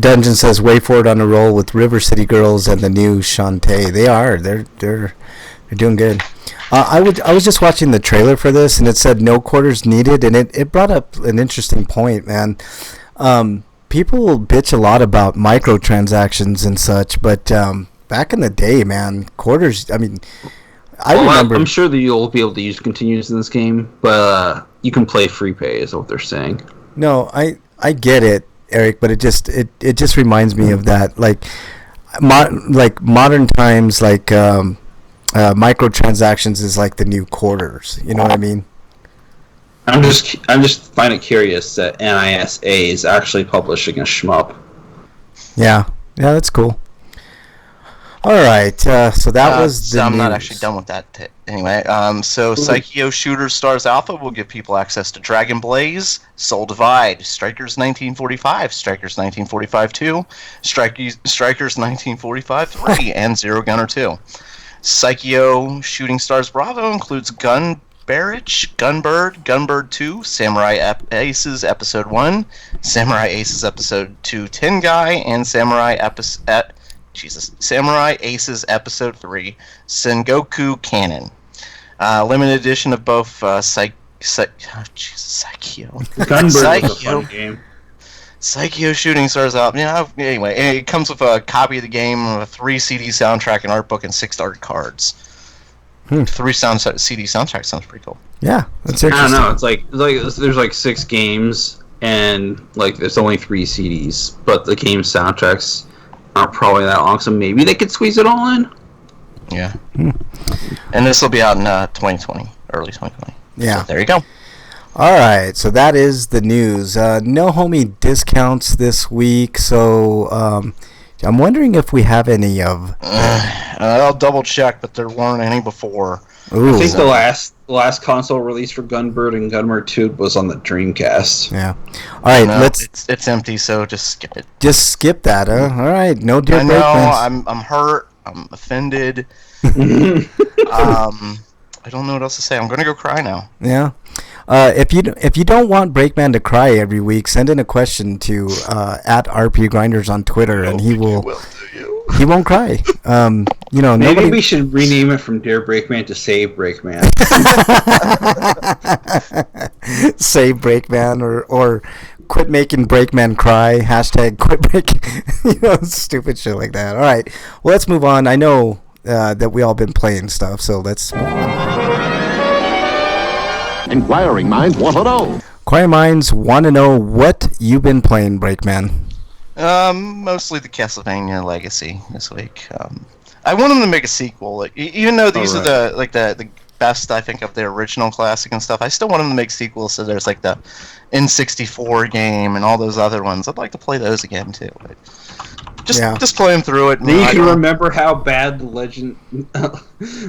Dungeon says way forward on a roll with River City Girls and the new Shantae. They are. They're doing good. I was just watching the trailer for this, and it said no quarters needed, and it brought up an interesting point, man. People bitch a lot about microtransactions and such, but back in the day, man, quarters. I mean, I remember. I'm sure that you'll be able to use continues in this game, but you can play free pay, is what they're saying. No, I get it, Eric, but it just reminds me of that, like modern times, like microtransactions is like the new quarters. You know what I mean? I'm just find it curious that NISA is actually publishing a shmup. Yeah, that's cool. All right, so that was the I'm news. not actually done with that anyway. So Psycho Shooter Stars Alpha will give people access to Dragon Blaze, Soul Divide, Strikers 1945, Strikers 1945 2, Strikers 1945 3, and Zero Gunner 2. Psycho Shooting Stars Bravo includes Gunbird, Gunbird 2, Samurai Aces Episode 1, Samurai Aces Episode 2 Tin Guy, and Samurai Aces Episode 3, Sengoku Canon. Limited edition of both Psycho. Gunbird was a fun game. Psycho Shooting Stars out. Anyway, it comes with a copy of the game, a 3 CD soundtrack, an art book, and 6 art cards. 3 CD soundtrack sounds pretty cool. Yeah, that's interesting. I don't know. It's like there's like 6 games, and like there's only 3 CDs, but the game soundtracks aren't probably that long, so maybe they could squeeze it all in. Yeah. And this will be out in 2020, early 2020. Yeah. So there you go. All right, so that is the news. No homie discounts this week, so I'm wondering if we have any of. I'll double check, but there weren't any before. Ooh. I think the last console release for Gunbird and Gunbird 2 was on the Dreamcast. Yeah. All right, it's empty, so just skip it. Just skip that, huh? All right, no deal. I know. I'm hurt. I'm offended. I don't know what else to say. I'm gonna go cry now. Yeah. If you don't want Breakman to cry every week, send in a question to at RPGrinders on Twitter, and he won't cry. Maybe we should rename it from Dear Breakman to Save Breakman. Save Breakman or quit making Breakman cry. # quit breaking. Stupid shit like that. All right. Well, let's move on. I know that we all been playing stuff, so let's move on. Inquiring minds want to know. Inquiring minds want to know what you've been playing, Breakman. Mostly the Castlevania Legacy this week. I want them to make a sequel. Even though these are the best, I think, of the original classic and stuff, I still want them to make sequels. So there's like the N64 game and all those other ones. I'd like to play those again too. But just play them through it. Then you can remember how bad the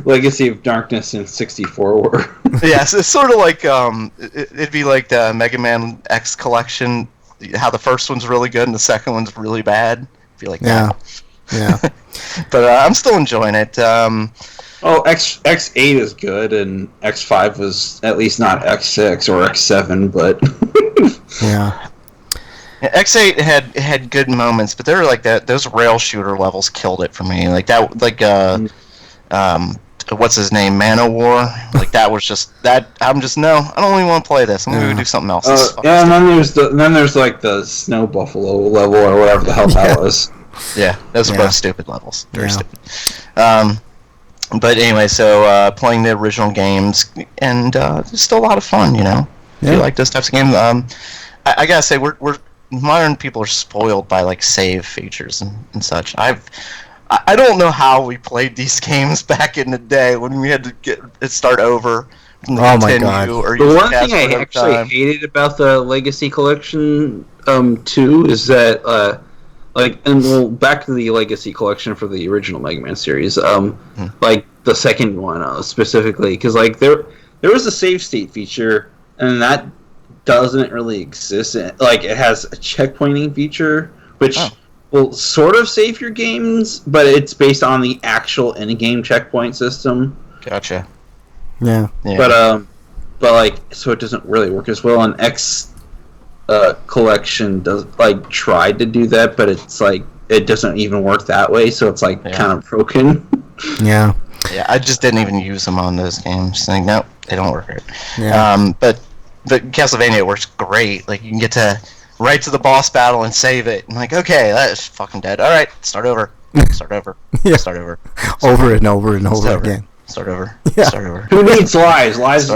Legacy of Darkness in 64 were. Yes, it's sort of like it'd be like the Mega Man X collection. How the first one's really good and the second one's really bad. It'd be like that. Yeah. But I'm still enjoying it. X8 is good, and X5 was at least not X6 or X7, but yeah. X8 had good moments, but they were like that. Those rail shooter levels killed it for me. Like that, what's his name, Manowar. Like that was just that. I don't even want to play this. I'm gonna go do something else. And then there's like the Snow Buffalo level or whatever the hell that was. Yeah, those are both stupid levels. Very stupid. But anyway, so playing the original games, and it's still a lot of fun. If you like those types of games. I gotta say, we're modern people are spoiled by like save features and such. I don't know how we played these games back in the day when we had to start over. Oh my god! Or the one thing I actually hated about the Legacy Collection 2 is that back to the Legacy Collection for the original Mega Man series, like the second one specifically, because like there was a save state feature, and that doesn't really exist. Like it has a checkpointing feature, which will sort of save your games, but it's based on the actual in-game checkpoint system. Gotcha. Yeah. But like, so it doesn't really work as well. And X Collection does like tried to do that, but it's like it doesn't even work that way. So it's like kind of broken. Yeah. Yeah, I just didn't even use them on those games. Like, nope, they don't work right. Yeah. But the Castlevania works great. Like, you can get to right to the boss battle and save it. And like, okay, that is fucking dead. All right, start over. Start over. Yeah. Start over. Over and over and over again. Start over. Yeah. Start over. Who needs lies? Lies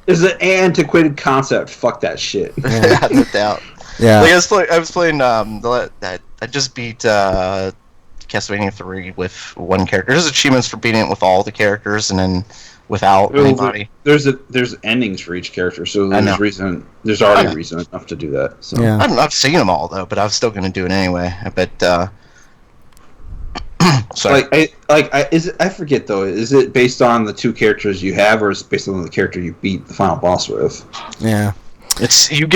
is an antiquated concept. Fuck that shit. Yeah, no doubt. Yeah. Like, I was playing. I just beat Castlevania 3 with one character. There's achievements for beating it with all the characters, and then without anybody. There's endings for each character, so there's already reason enough to do that. So. Yeah. I've seen them all though, but I was still going to do it anyway. But sorry. I forget though. Is it based on the two characters you have, or is it based on the character you beat the final boss with? Yeah. You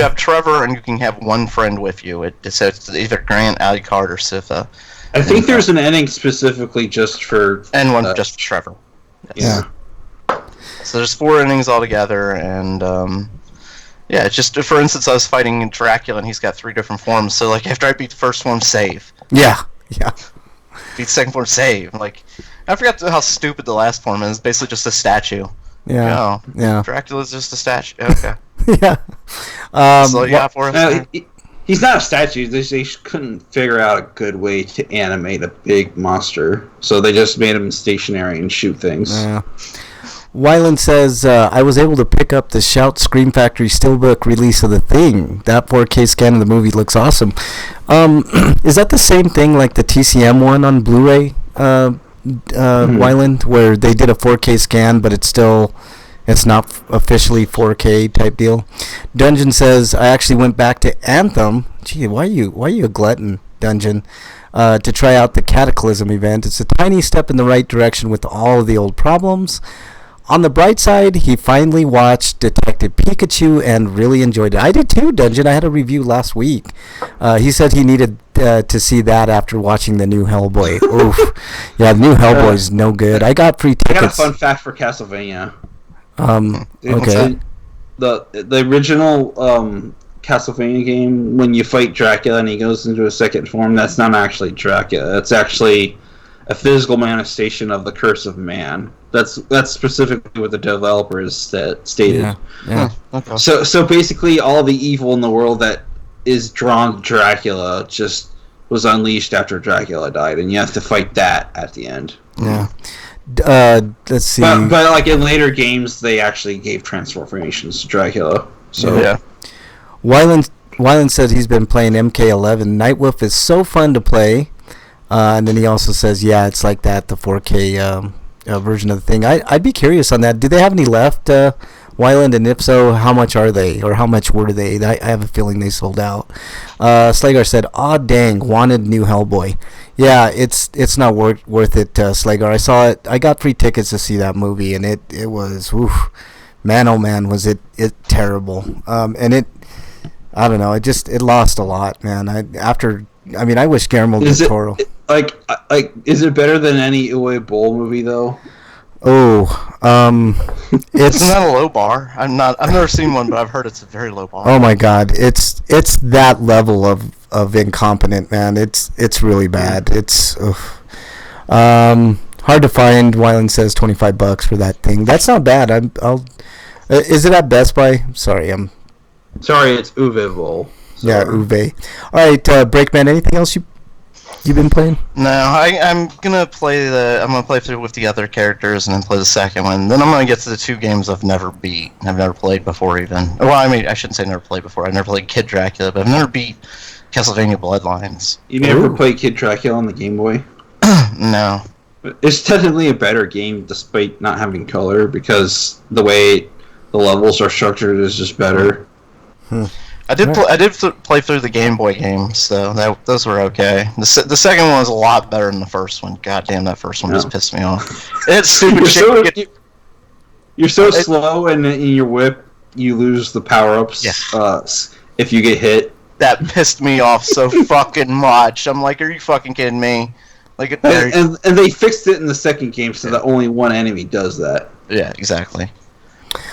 have Trevor, and you can have one friend with you. It's either Grant, Alucard, or Sitha. I think there's an ending specifically just for one just for Trevor. Yes. Yeah. So there's 4 endings altogether, and it's just, for instance, I was fighting Dracula, and he's got 3 different forms. So like after I beat the first form, save. Yeah. Yeah. Beat the second form, save. Like, I forgot how stupid the last form is. It's basically just a statue. Yeah. Yeah. Dracula's just a statue. Okay. Yeah. So you got for us. He's not a statue. They couldn't figure out a good way to animate a big monster, so they just made him stationary and shoot things. Yeah. Wyland says, I was able to pick up the Shout Scream Factory Steelbook release of The Thing. That 4K scan of the movie looks awesome. Is that the same thing like the TCM one on Blu-ray, Wyland, where they did a 4K scan, but it's not officially 4K type deal? Dungeon says, I actually went back to Anthem. Gee, why are you a glutton, Dungeon? To try out the Cataclysm event. It's a tiny step in the right direction with all of the old problems. On the bright side, he finally watched Detective Pikachu and really enjoyed it. I did too, Dungeon. I had a review last week. He said he needed to see that after watching the new Hellboy. Oof. Yeah, the new Hellboy's no good. I got free tickets. I got a fun fact for Castlevania. Okay. The original Castlevania game, when you fight Dracula and he goes into a second form, that's not actually Dracula. That's actually a physical manifestation of the curse of man. That's specifically what the developer has stated. Yeah. Okay. So basically, all the evil in the world that is drawn to Dracula just was unleashed after Dracula died, and you have to fight that at the end. Yeah. Let's see. But like in later games, they actually gave transformations to Dracula. So yeah. Wyland said he's been playing MK11. Nightwolf is so fun to play. And then he also says, yeah, it's like that, the 4K version of the thing. I'd be curious on that. Do they have any left, Wyland? And if so, how much are they? Or how much were they? I have a feeling they sold out. Slagar said, aw dang, wanted new Hellboy. Yeah, it's not worth it, Slagar. I saw it. I got free tickets to see that movie, and it was, oof, man, oh man, was it terrible. And I don't know, it lost a lot, man. I wish Guillermo del Toro. Is it better than any Uwe Boll movie though? It's not a low bar. I've never seen one, but I've heard it's a very low bar. Oh my God, it's that level of incompetent, man. It's really bad. It's hard to find. Wyland says $25 for that thing. That's not bad. Is it at Best Buy? Sorry, it's Uwe Boll. Yeah, Uwe. All right, Breakman. Anything else you've been playing? No, I'm gonna play through with the other characters and then play the second one. Then I'm gonna get to the 2 games I've never beat. I've never played before even. Well, I mean, I shouldn't say never played before. I've never played Kid Dracula, but I've never beat Castlevania Bloodlines. You never played Kid Dracula on the Game Boy? No. It's technically a better game despite not having color because the way the levels are structured is just better. I did play through the Game Boy games, so those were okay. The second one was a lot better than the first one. God damn, that first one just pissed me off. It's stupid shit. You're so slow, and in your whip, you lose the power-ups if you get hit. that pissed me off so fucking much. I'm like, are you fucking kidding me? Like, and they fixed it in the second game so that only one enemy does that. Yeah, exactly.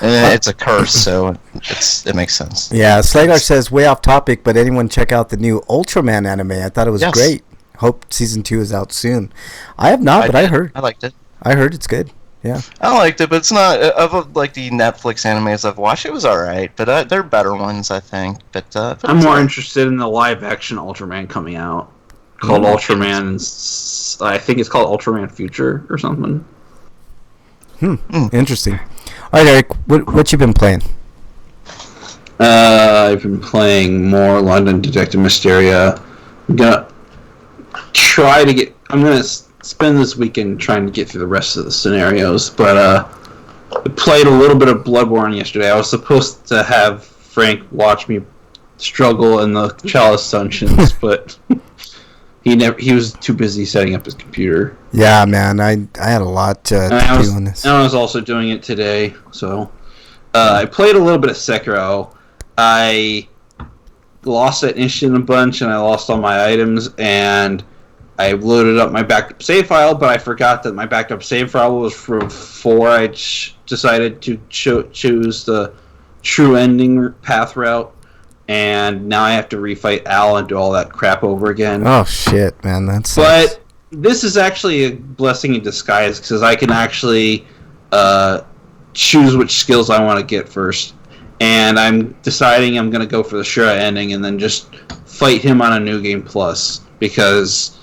And it's a curse, so it makes sense. Yeah, Slagar says, way off topic, but anyone check out the new Ultraman anime? I thought it was great. Hope season 2 is out soon. I have not, but I heard. I liked it. I heard it's good. Yeah. I liked it, but it's not of like the Netflix animes I've watched. It was alright, but there are better ones, I think. But I'm more interested in the live-action Ultraman coming out called Ultraman. I think it's called Ultraman Future or something. Interesting. All right, Eric, what you been playing? I've been playing more London Detective Mysteria. I'm gonna spend this weekend trying to get through the rest of the scenarios, but I played a little bit of Bloodborne yesterday. I was supposed to have Frank watch me struggle in the Chalice Dungeons, but he was too busy setting up his computer. Yeah, man, I had a lot to do on this. And I was also doing it today, so I played a little bit of Sekiro. I lost that instant a bunch, and I lost all my items, and I loaded up my backup save file, but I forgot that my backup save file was from before I decided to choose the true ending path route, and now I have to refight Al and do all that crap over again. Oh, shit, man, that sucks. But this is actually a blessing in disguise, because I can actually choose which skills I want to get first. And I'm deciding I'm going to go for the Shura ending and then just fight him on a New Game Plus, because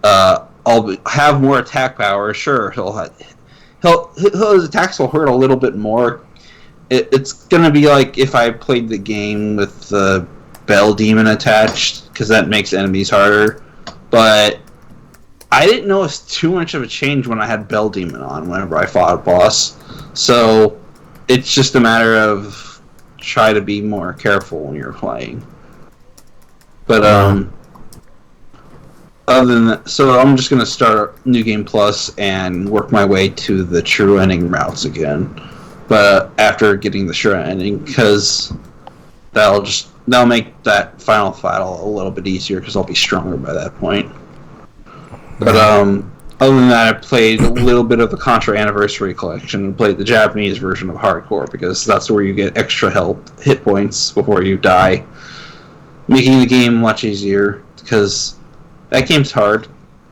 I'll have more attack power. Sure, his attacks will hurt a little bit more. It's going to be like if I played the game with the Bell Demon attached, because that makes enemies harder. But I didn't notice too much of a change when I had Bell Demon on whenever I fought a boss. So it's just a matter of try to be more careful when you're playing. But other than that, so I'm just going to start New Game Plus and work my way to the true ending routes again. But after getting the Shura ending, because that'll make that final battle a little bit easier, because I'll be stronger by that point. But other than that, I played a little bit of the Contra Anniversary Collection and played the Japanese version of Hardcore, because that's where you get extra hit points before you die, making the game much easier, because that game's hard.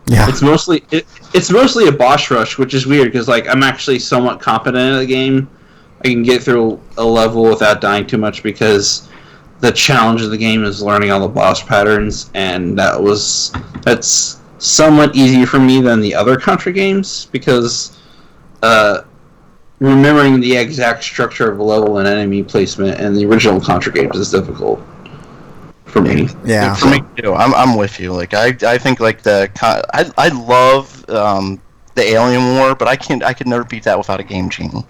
Yeah. It's mostly a boss rush, which is weird, because like I'm actually somewhat competent at the game. I can get through a level without dying too much, because the challenge of the game is learning all the boss patterns, and that's somewhat easier for me than the other Contra games, because remembering the exact structure of a level and enemy placement in the original Contra games is difficult for me. Yeah, for me too. I'm with you. Like I think like I love the Alien War, but I could never beat that without a game genie.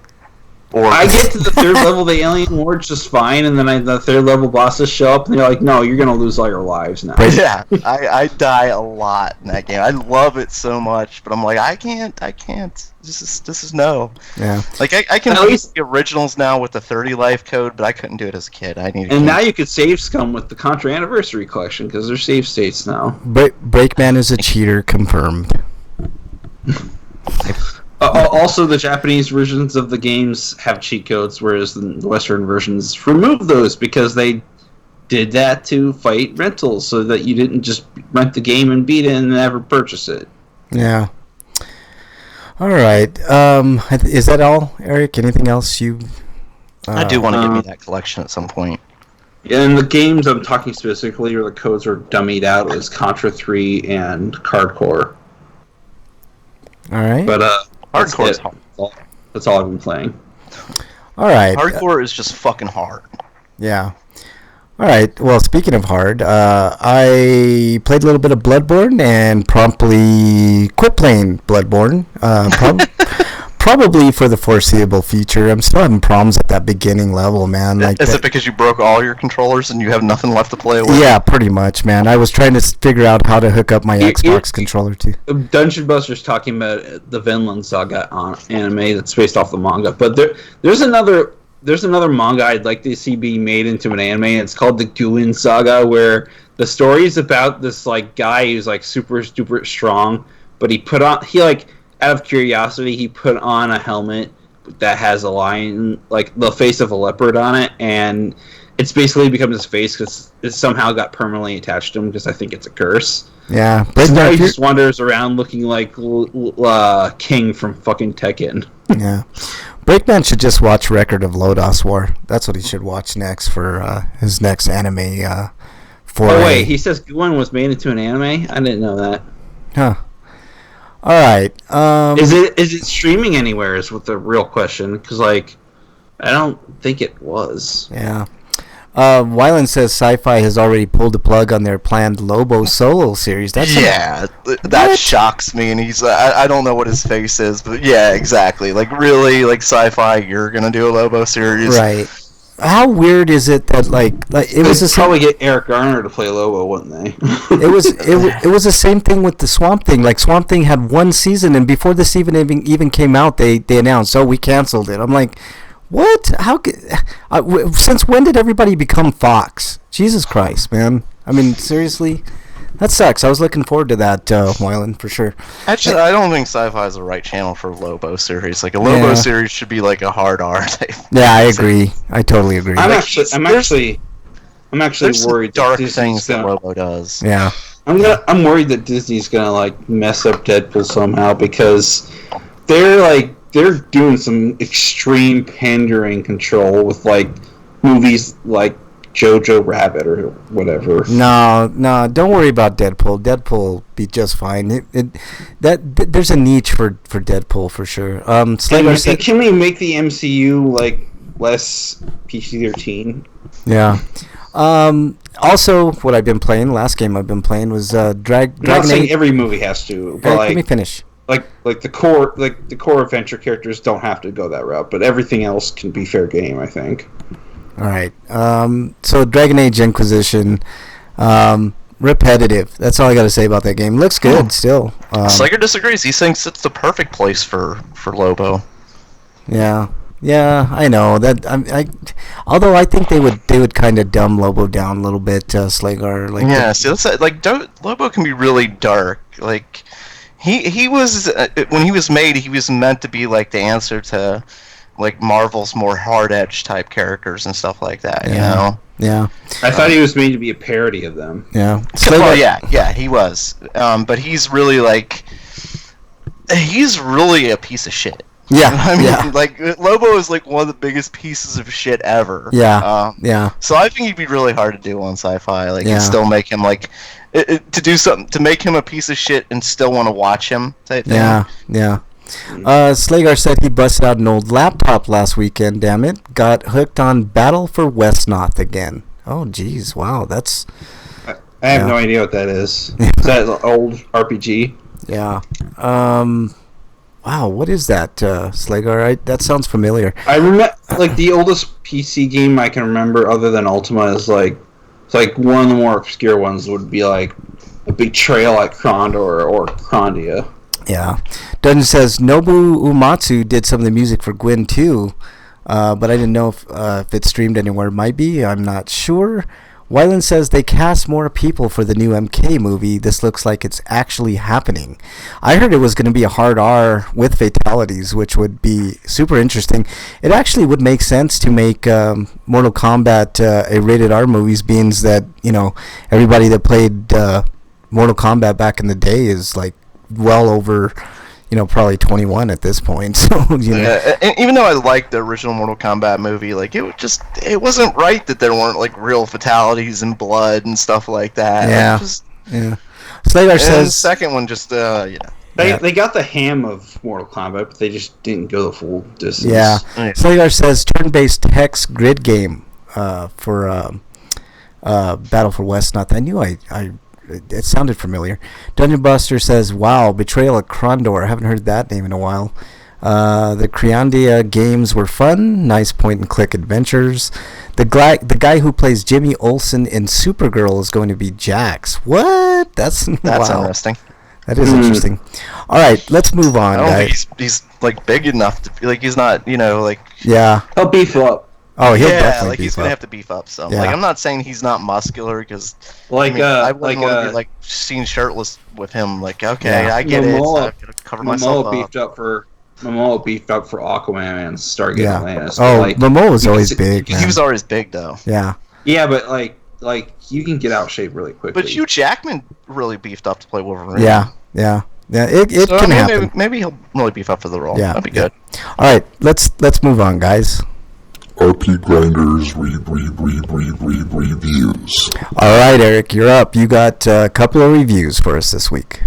Or I get to the third level of the Alien War just fine, and then the third level bosses show up, and they're like, no, you're going to lose all your lives now. Yeah, I die a lot in that game. I love it so much, but I'm like, I can't. This is no. Yeah. Like, I can at least the originals now with the 30 life code, but I couldn't do it as a kid. And now you could save scum with the Contra Anniversary Collection, because they're save states now. Breakman is a cheater, confirmed. Also, the Japanese versions of the games have cheat codes, whereas the Western versions remove those, because they did that to fight rentals, so that you didn't just rent the game and beat it and never purchase it. Yeah. All right. Is that all, Eric? Anything else you... I do want to give me that collection at some point. And the games I'm talking specifically, where the codes are dummied out, is Contra 3 and Hardcore. All right. But Hardcore is hard. That's all I've been playing. All right. Hardcore is just fucking hard. Yeah. All right. Well, speaking of hard, I played a little bit of Bloodborne and promptly quit playing Bloodborne. Probably for the foreseeable future. I'm still having problems at that beginning level, man. Is it because you broke all your controllers and you have nothing left to play with? Yeah, pretty much, man. I was trying to figure out how to hook up my Xbox controller too. Dungeon Buster's talking about the Vinland Saga anime that's based off the manga, but there's another there's another manga I'd like to see being made into an anime. It's called the Guin Saga, where the story is about this like guy who's like super strong, but he like out of curiosity he put on a helmet that has a lion, like the face of a leopard on it, and it's basically become his face because it somehow got permanently attached to him because I think it's a curse. Yeah, so now he just wanders around looking like King from fucking Tekken. Yeah, Breakman should just watch Record of Lodoss War. That's what he should watch next for his next anime. Oh wait, he says Guin was made into an anime? I didn't know that. Huh. All right. Is it streaming anywhere? Is what the real question? Because like, I don't think it was. Yeah. Wyland says Sci-Fi has already pulled the plug on their planned Lobo solo series. That shocks me, and he's I don't know what his face is, but yeah, exactly. Like really, like Sci-Fi, you're gonna do a Lobo series, right? How weird is it that like it was probably get Eric Garner to play Lobo, wouldn't they? it was the same thing with the Swamp Thing. Like Swamp Thing had one season, and before this even came out, they announced, we canceled it. I'm like, what? How? Since when did everybody become Fox? Jesus Christ, man! I mean, seriously, that sucks. I was looking forward to that, Wyland, for sure. Actually, I don't think Sci-Fi is the right channel for Lobo series. Like a Lobo series should be like a hard R type. Yeah, I agree. I totally agree. I'm actually worried. Dark things that Lobo does. Yeah. I'm worried that Disney's gonna like mess up Deadpool somehow because they're doing some extreme pandering control with like movies like Jojo Rabbit or whatever. No, don't worry about Deadpool. Deadpool will be just fine. There's a niche for Deadpool for sure. Can we make the MCU like less PG-13? Yeah. Also, what I've been playing, last game I've been playing was Dragon Age. I'm not saying every movie has to, but let me finish. Like the core adventure characters don't have to go that route, but everything else can be fair game, I think. All right. So Dragon Age Inquisition, repetitive. That's all I got to say about that game. Looks good still. Slager disagrees. He thinks it's the perfect place for Lobo. Yeah, I know that. Although I think they would kind of dumb Lobo down a little bit, Slager. See, that's like Lobo can be really dark. Like he was when he was made, he was meant to be like the answer to like Marvel's more hard-edged type characters and stuff like that, you know? Yeah. I thought he was made to be a parody of them. Yeah. Well, yeah, he was. But he's really a piece of shit. Yeah. I mean, like, Lobo is like one of the biggest pieces of shit ever. Yeah. So I think he'd be really hard to do on Sci-Fi. Like, and still make him like to do something to make him a piece of shit and still want to watch him type thing. Yeah. Slagar said he busted out an old laptop last weekend, damn it. Got hooked on Battle for Westnoth again. Oh, geez. Wow, that's... I have no idea what that is. Is that an old RPG? Yeah. Wow, what is that, Slagar? That sounds familiar. I remember, like, the oldest PC game I can remember other than Ultima is, like, it's like one of the more obscure ones would be, like, a Betrayal at Krondor or Krondia. Yeah. Dungeon says Nobu Uematsu did some of the music for Gwyn too, but I didn't know if it's streamed anywhere. Might be. I'm not sure. Wyland says they cast more people for the new MK movie. This looks like it's actually happening. I heard it was going to be a hard R with fatalities, which would be super interesting. It actually would make sense to make Mortal Kombat a rated R movie, being that, you know, everybody that played Mortal Kombat back in the day is like well over, you know, probably 21 at this point. So, you know. Yeah, even though I liked the original Mortal Kombat movie, like it wasn't right that there weren't like real fatalities and blood and stuff like that. Yeah. Slater says the second one just They got the ham of Mortal Kombat, but they just didn't go the full distance. Yeah. Slater says turn-based hex grid game for Battle for Westnoth. I knew it sounded familiar. Dungeon Buster says, wow, Betrayal at Krondor. I haven't heard that name in a while. The Kriandia games were fun. Nice point-and-click adventures. The guy who plays Jimmy Olsen in Supergirl is going to be Jax. What? That's wow. Interesting. That is interesting. All right, let's move on. I don't think he's like big enough to be like he's not, you know, like yeah. I'll beef up. Oh, he'll yeah, definitely like beef he's gonna up. have to beef up some. Yeah. Like I'm not saying he's not muscular because Like, I wouldn't want to be like seen shirtless with him. Like okay, Yeah. I get it. So Momoa- I've got to cover myself up. Momoa beefed up for Aquaman and Stargate Yeah. Atlantis. Oh, Like, Momoa was you always can see- big, man. He was always big though. Yeah. Yeah, but like you can get out of shape really quickly. But Hugh Jackman really beefed up to play Wolverine. Yeah. Yeah. Yeah. It So, can I mean, happen. maybe he'll really beef up for the role. Yeah. That'd be good. All right. Let's move on, guys. RPGrinders reviews. All right, Eric, you're up. You got a couple of reviews for us this week.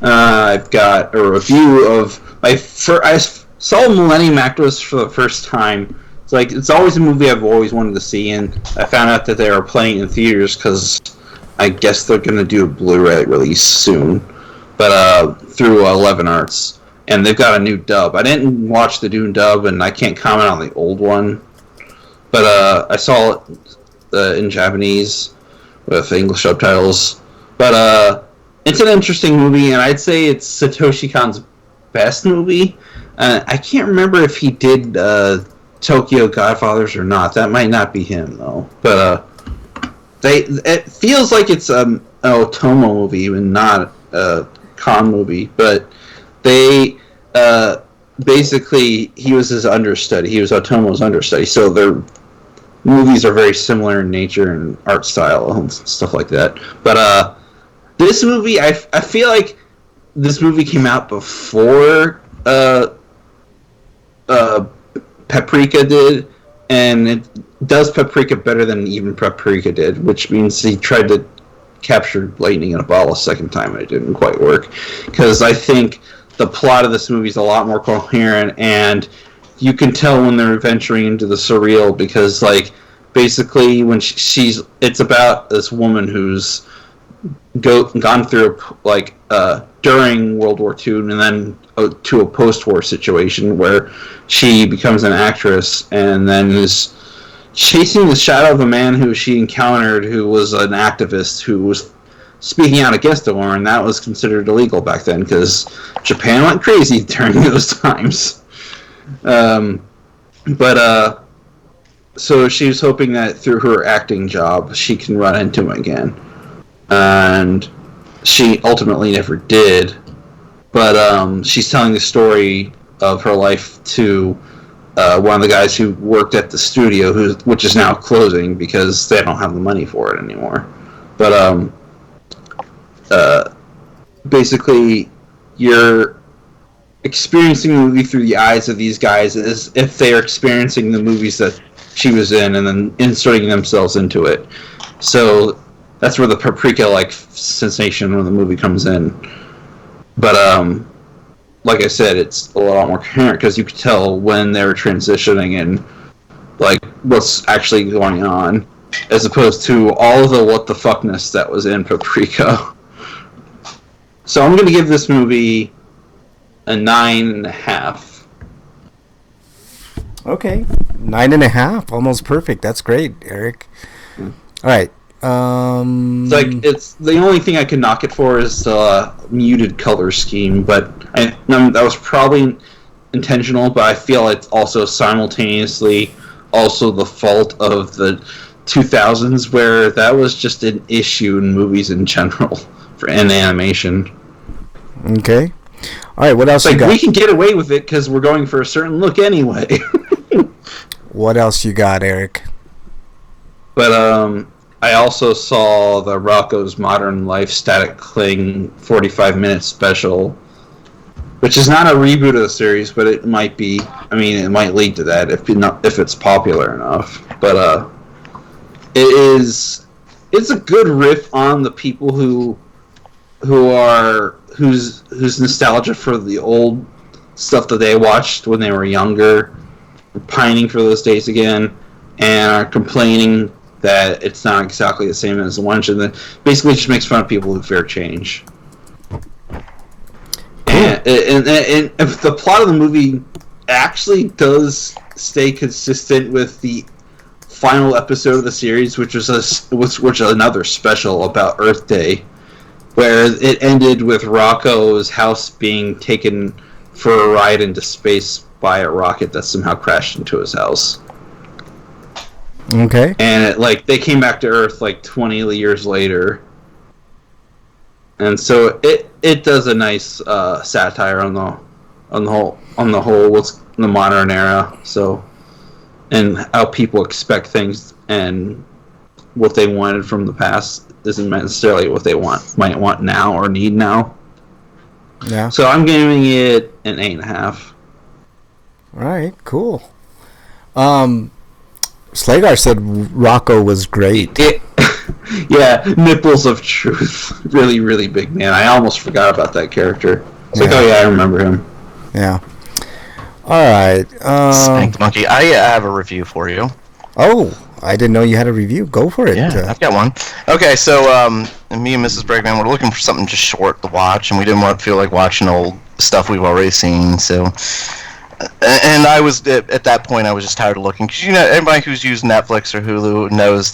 I've got a review of I saw Millennium Actress for the first time. It's always a movie I've always wanted to see, and I found out that they are playing in theaters because I guess they're going to do a Blu-ray release soon, but through 11 Arts, and they've got a new dub. I didn't watch the new dub, and I can't comment on the old one, but I saw it in Japanese with English subtitles. But it's an interesting movie, and I'd say it's Satoshi Kon's best movie. I can't remember if he did Tokyo Godfathers or not. That might not be him though. But it feels like it's an Otomo movie and not a Kon movie. But they basically he was his understudy. He was Otomo's understudy. So their movies are very similar in nature and art style and stuff like that. But this movie, I feel like this movie came out before Paprika did, and it does Paprika better than even Paprika did, which means he tried to capture lightning in a bottle a second time and it didn't quite work. Because I think the plot of this movie is a lot more coherent, and you can tell when they're venturing into the surreal because, like, basically when it's about this woman who's gone through during World War II and then to a post-war situation where she becomes an actress and then is chasing the shadow of a man who she encountered who was an activist who was speaking out against the war, and that was considered illegal back then because Japan went crazy during those times. So she was hoping that through her acting job she can run into him again. And she ultimately never did. But she's telling the story of her life to one of the guys who worked at the studio, which is now closing because they don't have the money for it anymore. But basically, you're experiencing the movie through the eyes of these guys as if they are experiencing the movies that she was in and then inserting themselves into it. So that's where the Paprika-like sensation when the movie comes in. But like I said, it's a lot more coherent because you could tell when they were transitioning and like what's actually going on, as opposed to all the what the fuckness that was in Paprika. So I'm going to give this movie a 9.5. Okay, 9.5, almost perfect. That's great, Eric. All right. It's the only thing I can knock it for is the muted color scheme, but that was probably intentional. But I feel it's also simultaneously also the fault of the 2000s, where that was just an issue in movies in general and animation. Okay. All right. What else you got? We can get away with it because we're going for a certain look anyway. What else you got, Eric? But I also saw the Rocko's Modern Life Static Cling 45-minute special, which is not a reboot of the series, but it might be. I mean, it might lead to that if it's popular enough. But it's a good riff on the people whose nostalgia for the old stuff that they watched when they were younger, pining for those days again, and are complaining that it's not exactly the same as the one. And basically just makes fun of people who fear change. And if the plot of the movie actually does stay consistent with the final episode of the series, which was another special about Earth Day, where it ended with Rocco's house being taken for a ride into space by a rocket that somehow crashed into his house. Okay. And they came back to Earth 20 years later, and so it does a nice satire on the whole what's the modern era. So, and how people expect things and what they wanted from the past isn't necessarily what they might want now or need now. Yeah. So I'm giving it an 8.5. All right. Cool. Slagar said Rocco was great. Yeah, nipples of truth. Really, really big man. I almost forgot about that character. It's oh yeah, I remember him. Yeah. All right. Spanked Monkey. I have a review for you. Oh, I didn't know you had a review. Go for it. Yeah, I've got one. Okay, so me and Mrs. Bregman were looking for something just short to watch, and we didn't feel like watching old stuff we've already seen. So, and I was at that point, I was just tired of looking, because everybody who's used Netflix or Hulu knows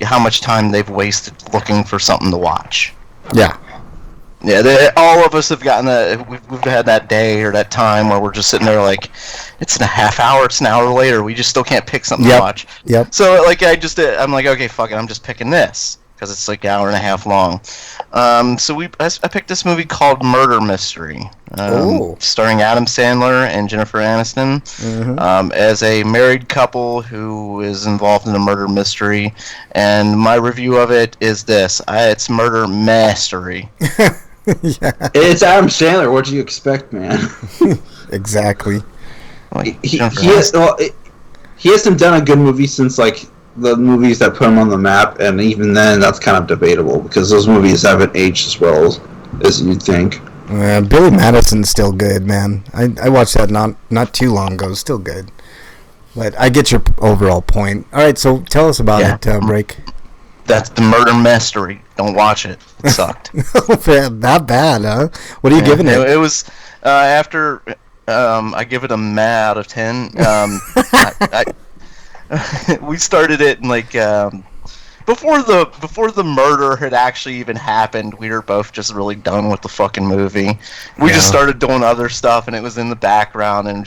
how much time they've wasted looking for something to watch. Yeah. Yeah, all of us have gotten we've had that day or that time where we're just sitting there it's in a half hour, it's an hour later, we just still can't pick something to watch. Yep. So I'm like, okay, fuck it, I'm just picking this because it's an hour and a half long. So I picked this movie called Murder Mystery, starring Adam Sandler and Jennifer Aniston, as a married couple who is involved in a murder mystery. And my review of it is this: it's Murder Mystery. Yeah. It's Adam Sandler. What do you expect, man? Exactly. He hasn't done a good movie since the movies that put him on the map, and even then, that's kind of debatable because those movies haven't aged as well as you'd think. Billy Madison's still good, man. I watched that not too long ago. It's still good. But I get your overall point. All right, so tell us about it, Break. That's the Murder Mystery. Don't watch it. It sucked. That bad, huh? What are you giving it? It was after I give it a meh out of 10. We started it in before the murder had actually even happened. We were both just really done with the fucking movie. We just started doing other stuff, and it was in the background, and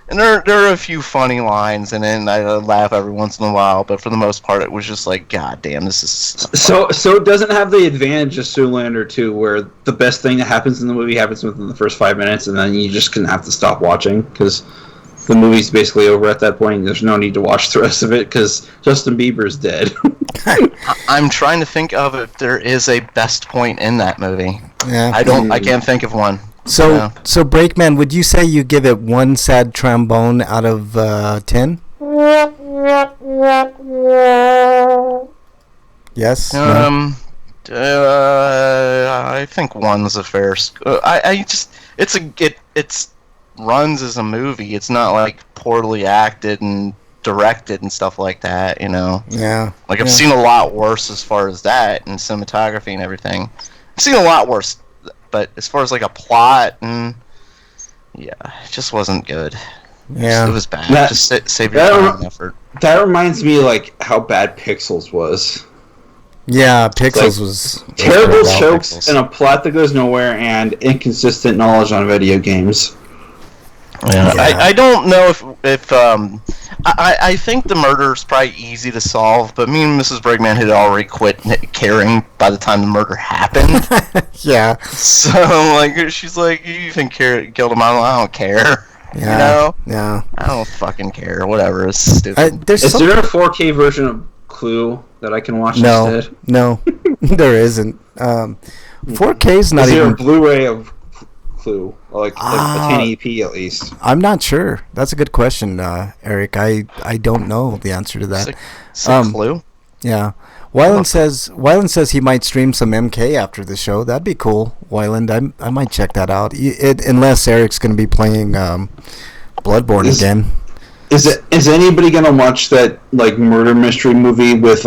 there are a few funny lines, and then I laugh every once in a while. But for the most part, it was just God damn, this is so it doesn't have the advantage of Zoolander 2, where the best thing that happens in the movie happens within the first 5 minutes, and then you just can have to stop watching because the movie's basically over at that point. There's no need to watch the rest of it because Justin Bieber's dead. I'm trying to think of if there is a best point in that movie. Yeah. I can't think of one. So Breakman, would you say you give it one sad trombone out of 10? Yes. I think one's a fair. It's runs as a movie. It's not poorly acted and directed and stuff like that. Yeah. I've seen a lot worse as far as that and cinematography and everything. I've seen a lot worse. But as far as a plot, it just wasn't good. Yeah, it was bad. Just save your time and effort. That reminds me how bad Pixels was. Yeah, Pixels was terrible jokes and a plot that goes nowhere and inconsistent knowledge on video games. Yeah. I don't know if I think the murder is probably easy to solve, but me and Mrs. Bregman had already quit caring by the time the murder happened. Yeah. So she's like, "You think killed him?" I don't care. Yeah. Yeah. I don't fucking care. Whatever. It's stupid. Is there a 4K version of Clue that I can watch instead? No, there isn't. 4K's not even. Is there even a Blu-ray of Clue, a 1080p at least? I'm not sure. That's a good question, Eric. I don't know the answer to that. Clue? Yeah. Wyland says he might stream some MK after the show. That'd be cool, Wyland. I might check that out. Unless Eric's going to be playing Bloodborne again. Is anybody going to watch that murder mystery movie with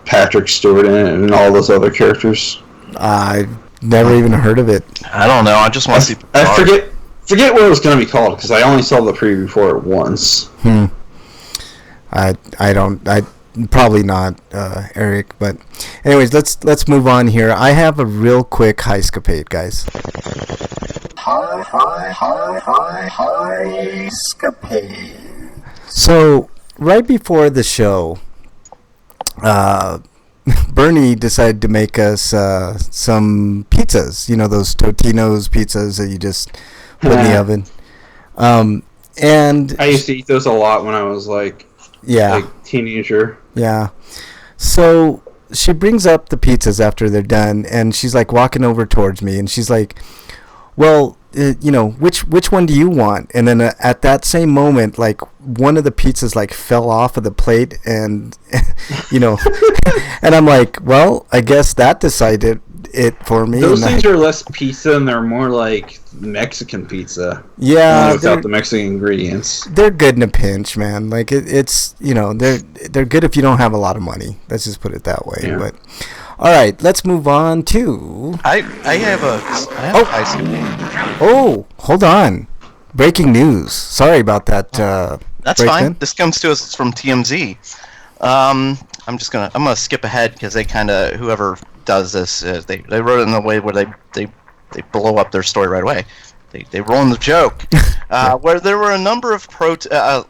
Patrick Stewart in it and all those other characters? I've never even heard of it. I don't know. I just want to see. I forget what it was going to be called because I only saw the preview for it once. Probably not, Eric. But anyways, let's move on here. I have a real quick highscapade, guys. Highscapade. So right before the show, Bernie decided to make us some pizzas. You know, those Totino's pizzas that you just put in the oven. And I used to eat those a lot when I was like teenager. Yeah. So she brings up the pizzas after they're done, and she's like walking over towards me, and she's like, "Well, which one do you want?" And then at that same moment, like one of the pizzas like fell off of the plate, and and I'm like, "Well, I guess that decided it for me." Those things are less pizza, and they're more like Mexican pizza. Yeah, without the Mexican ingredients. They're good in a pinch, man. Like it's they're good if you don't have a lot of money. Let's just put it that way. Yeah. But all right, let's move on to. I have a highscapade. Oh, hold on! Breaking news. Sorry about that. That's fine. This comes to us from TMZ. I'm gonna skip ahead because they whoever does this they wrote it in a way where they blow up their story right away. They ruin the joke. Where there were a number of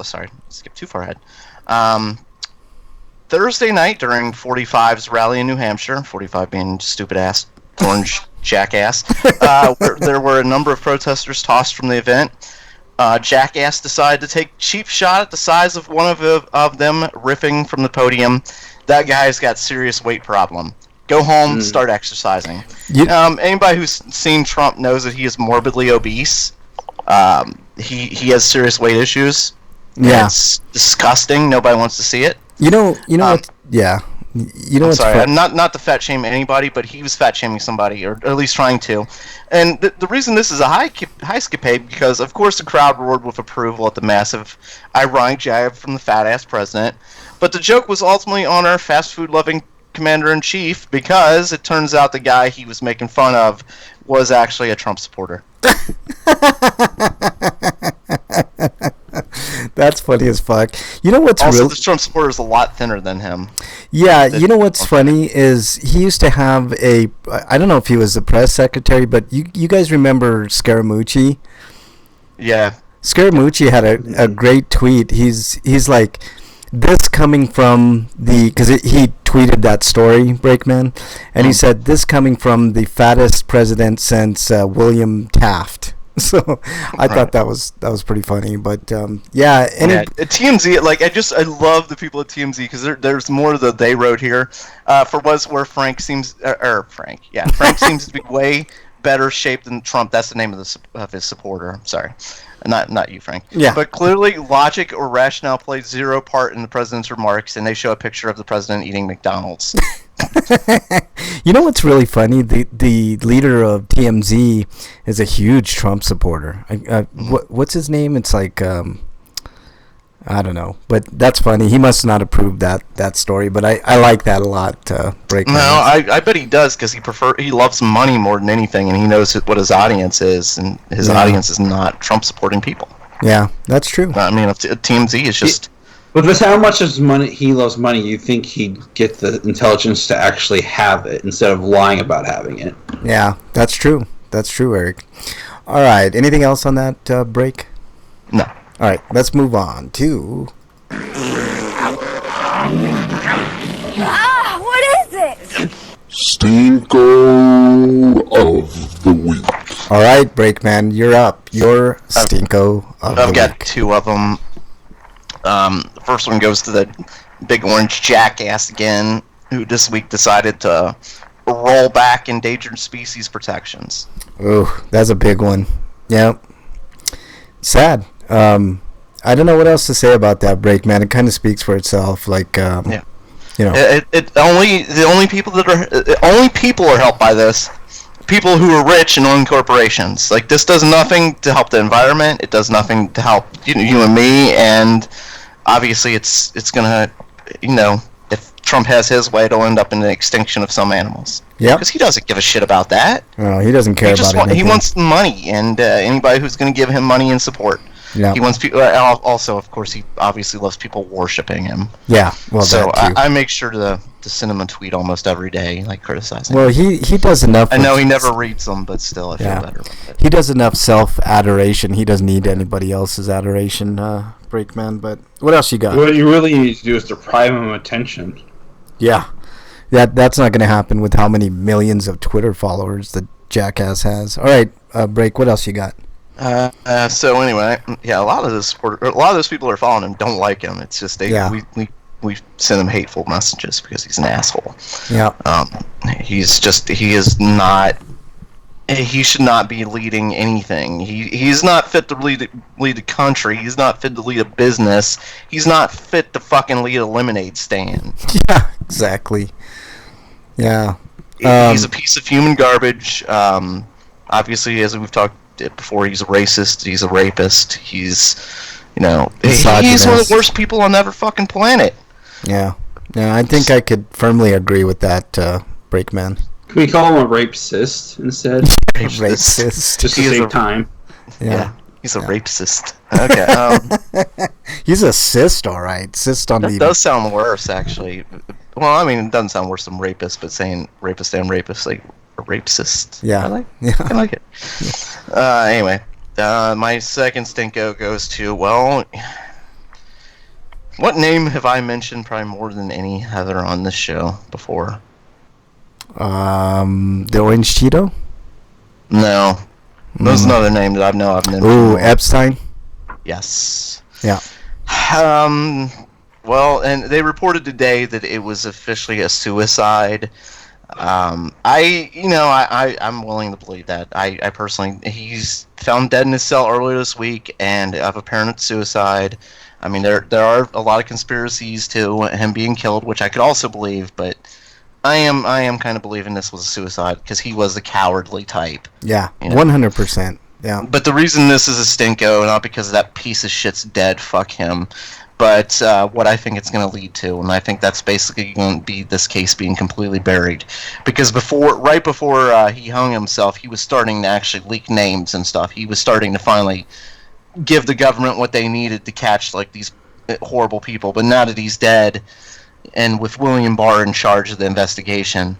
sorry, skip too far ahead. Thursday night during 45's rally in New Hampshire, 45 being stupid ass, orange jackass, there were a number of protesters tossed from the event. Jackass decided to take cheap shot at the size of one of them riffing from the podium. That guy's got serious weight problem. Go home, start exercising. Anybody who's seen Trump knows that he is morbidly obese. He has serious weight issues. Yeah. It's disgusting. Nobody wants to see it. You know what? Yeah. I'm sorry, I'm not to fat shame anybody, but he was fat shaming somebody, or at least trying to. And the reason this is a highscapade because, of course, the crowd roared with approval at the massive, ironic jab from the fat-ass president. But the joke was ultimately on our fast food-loving commander-in-chief because it turns out the guy he was making fun of was actually a Trump supporter. That's funny as fuck. You know what's also, the Trump supporter is a lot thinner than him. Yeah, you know what's funny is he used to have I don't know if he was the press secretary, but you guys remember Scaramucci? Yeah. Scaramucci had a great tweet. He's like, this coming from because he tweeted that story, Breakman, and he said, this coming from the fattest president since William Taft. So I thought that was pretty funny, but TMZ, like I love the people at TMZ because there's more that they wrote here. For where Frank seems Frank seems to be way better shaped than Trump. That's the name of his supporter. I'm sorry, not you, Frank. Yeah. But clearly, logic or rationale played zero part in the president's remarks, and they show a picture of the president eating McDonald's. You know what's really funny? The leader of TMZ is a huge Trump supporter. What's his name? It's like I don't know, but that's funny. He must not approve that story, but I like that a lot. Breaking. No, I bet he does because he loves money more than anything, and he knows what his audience is, and his audience is not Trump supporting people. Yeah, that's true. I mean, TMZ is just. But with how much he loves money, you think he'd get the intelligence to actually have it instead of lying about having it. Yeah, that's true. That's true, Eric. All right. Anything else on that break? No. All right. Let's move on to. What is it? Stinko of the week. All right, Breakman, you're up. Your Stinko of the week. I've got two of them. The first one goes to the big orange jackass again, who this week decided to roll back endangered species protections. Oh, that's a big one. Yep. Sad. I don't know what else to say about that break, man. It kind of speaks for itself. Like, yeah. You know, the only people are helped by this. People who are rich and own corporations. Like, this does nothing to help the environment. It does nothing to help you and me. And obviously, it's gonna, if Trump has his way, it'll end up in the extinction of some animals. Yeah. Because he doesn't give a shit about that. No, he doesn't care about anything. He wants money, and anybody who's going to give him money and support. Yeah. He wants people. Also, of course, he obviously loves people worshiping him. Yeah, well, so that too. I make sure to send him a tweet almost every day, like criticizing. Well, him. he does enough. I know he never reads them, but still, I feel better about it. He does enough self-adoration. He doesn't need anybody else's adoration, Breakman. But what else you got? What you really need to do is deprive him of attention. Yeah, that's not going to happen with how many millions of Twitter followers the jackass has. All right, Break. What else you got? So anyway, yeah, a lot of those people are following him don't like him. It's just we send him hateful messages because he's an asshole. Yeah. He should not be leading anything. He's not fit to lead the country. He's not fit to lead a business. He's not fit to fucking lead a lemonade stand. Yeah, exactly. Yeah. He's a piece of human garbage. Obviously, as we've talked before, he's a racist. He's a rapist. He's one of the worst people on every fucking planet. Yeah. Yeah, I think I could firmly agree with that, Breakman. Can we call him a rapist instead? Rapist. Just to save time. Yeah. He's a rapist. Okay. He's a cyst, all right. Cyst on that does sound worse, actually. Well, I mean, it doesn't sound worse than rapist, but saying rapist and rapist, like a rapist. Yeah. I like it. Anyway, my second stinko goes to, well, what name have I mentioned probably more than any other on this show before? The Orange Cheeto? No. There's another name that I've mentioned. Ooh, Epstein? Yes. Yeah. Well, and they reported today that it was officially a suicide. I'm willing to believe that. I personally, he's found dead in his cell earlier this week, and of apparent suicide. I mean, there are a lot of conspiracies to him being killed, which I could also believe, but I am kind of believing this was a suicide because he was the cowardly type. Yeah, 100%. Yeah. But the reason this is a stinko, not because that piece of shit's dead, fuck him, but what I think it's going to lead to, and I think that's basically going to be this case being completely buried. Because right before he hung himself, he was starting to actually leak names and stuff. He was starting to finally give the government what they needed to catch like these horrible people. But now that he's dead, and with William Barr in charge of the investigation,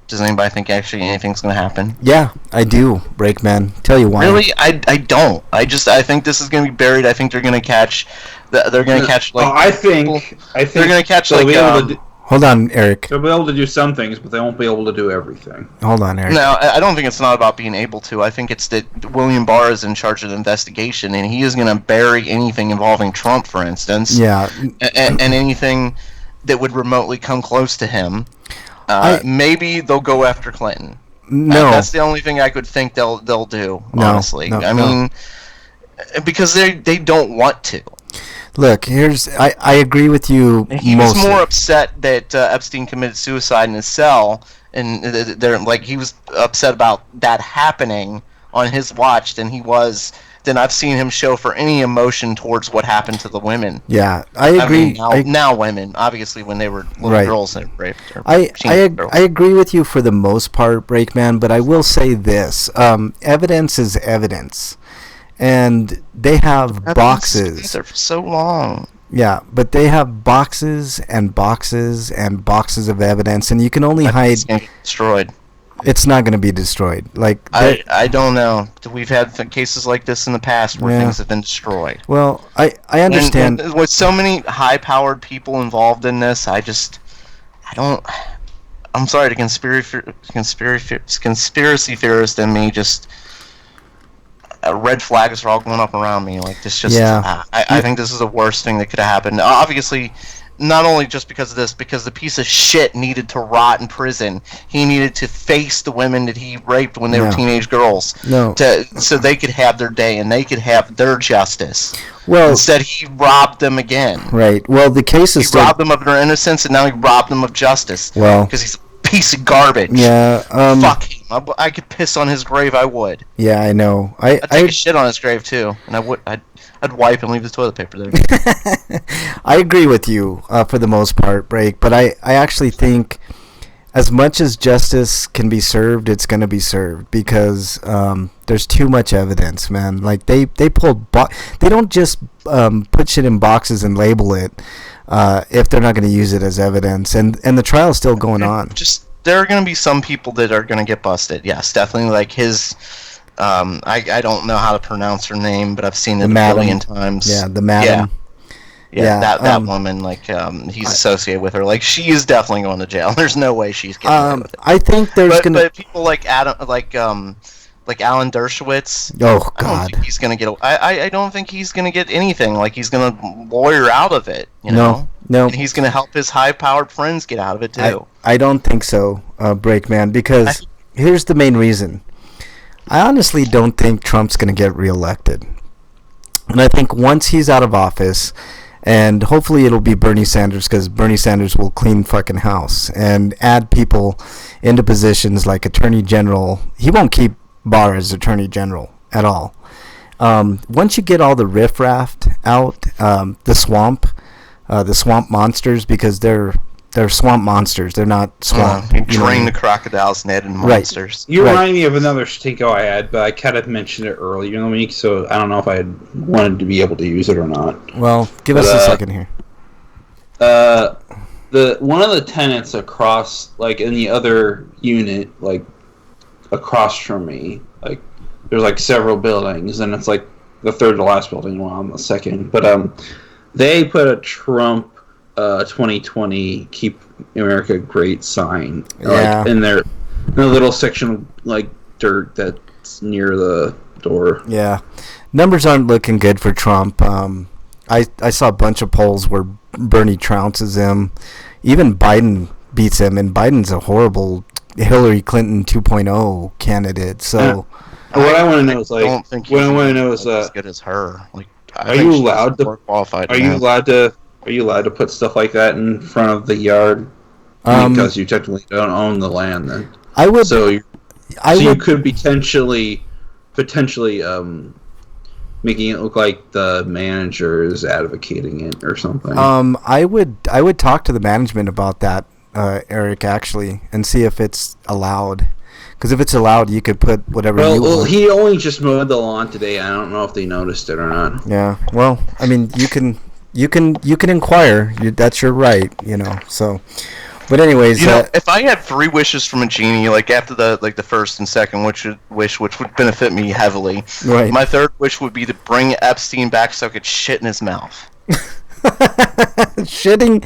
does anybody think actually anything's going to happen? Yeah, I do, Breakman. Tell you why. Really, I don't. I think this is going to be buried. I think they're going to catch. They're going to catch like. I think they're going to catch like. Hold on, Eric. They'll be able to do some things, but they won't be able to do everything. Hold on, Eric. No, I don't think it's not about being able to. I think it's that William Barr is in charge of the investigation, and he is going to bury anything involving Trump, for instance. Yeah. And anything that would remotely come close to him. Maybe they'll go after Clinton. No. That's the only thing I could think they'll do, honestly. I mean, because they don't want to. Look, I agree with you. He was more upset that Epstein committed suicide in his cell, and he was upset about that happening on his watch than I've seen him show for any emotion towards what happened to the women. Yeah, I agree. Now women, obviously, when they were little girls that raped. I agree with you for the most part, Breakman, but I will say this: evidence is evidence. And they have boxes. They're for so long. Yeah, but they have boxes and boxes and boxes of evidence, and you can only hide. It's going to get destroyed. It's not going to be destroyed. Like I don't know. We've had cases like this in the past where things have been destroyed. Well, I understand. And with so many high-powered people involved in this, I don't. I'm sorry, the conspiracy theorist in me just. Red flags are all going up around me. Like this, I think this is the worst thing that could have happened. Obviously, not only just because of this, because the piece of shit needed to rot in prison. He needed to face the women that he raped when they were teenage girls. So they could have their day and they could have their justice. Well, instead he robbed them again. Right. Well, the case is he robbed them of their innocence, and now he robbed them of justice. Well, because he's piece of garbage. Yeah. Fuck him. I could piss on his grave. I would. Yeah, I know. I'd take a shit on his grave too, and I'd wipe and leave the toilet paper there. I agree with you for the most part, Break. But I actually think as much as justice can be served, it's going to be served because there's too much evidence, man. Like they they don't just put shit in boxes and label it if they're not going to use it as evidence, and the trial's still going on. Just there are going to be some people that are going to get busted. Yes, definitely. Like his, I don't know how to pronounce her name, but I've seen it a billion times. Yeah, the madam. Yeah, that woman, like, he's associated with her. Like, she is definitely going to jail. There's no way she's getting away with it. I think but people like Alan Dershowitz. Oh God, I don't think he's going to get. I don't think he's going to get anything. Like, he's going to lawyer out of it. You know? No. And he's going to help his high-powered friends get out of it too. I don't think so, Breakman. Because here's the main reason. I honestly don't think Trump's going to get reelected, and I think once he's out of office. And hopefully it'll be Bernie Sanders because Bernie Sanders will clean fucking house and add people into positions like Attorney General. He won't keep Barr as Attorney General at all. Once you get all the riffraff out, the swamp monsters, because they're swamp monsters. They're not swamp. You drain the crocodiles, Ned, and monsters. Right. You remind me of another stinko I had, but I kind of mentioned it earlier in the week, so I don't know if I had wanted to be able to use it or not. Well, give us a second here. One of the tenants across, like in the other unit, like across from me, like there's like several buildings, and it's like the third to last building, well, I'm the second, but they put a Trump 2020 Keep America Great sign like in the little section of like dirt that's near the door. Yeah, numbers aren't looking good for Trump. I saw a bunch of polls where Bernie trounces him. Even Biden beats him, and Biden's a horrible Hillary Clinton 2.0 candidate. So what I want to know is like what I want to know is as good as her. Like, are you allowed to qualified? Are you allowed to put stuff like that in front of the yard? Because you technically don't own the land then. I would. You could potentially making it look like the manager is advocating it or something. I would talk to the management about that, Eric, actually, and see if it's allowed. Because if it's allowed, you could put whatever you want. Well, he only just mowed the lawn today. I don't know if they noticed it or not. Yeah. Well, I mean, you can inquire. That's your right, So, but anyways, if I had 3 wishes from a genie, like after the first and second which would benefit me heavily, right. My third wish would be to bring Epstein back so I could shit in his mouth. shitting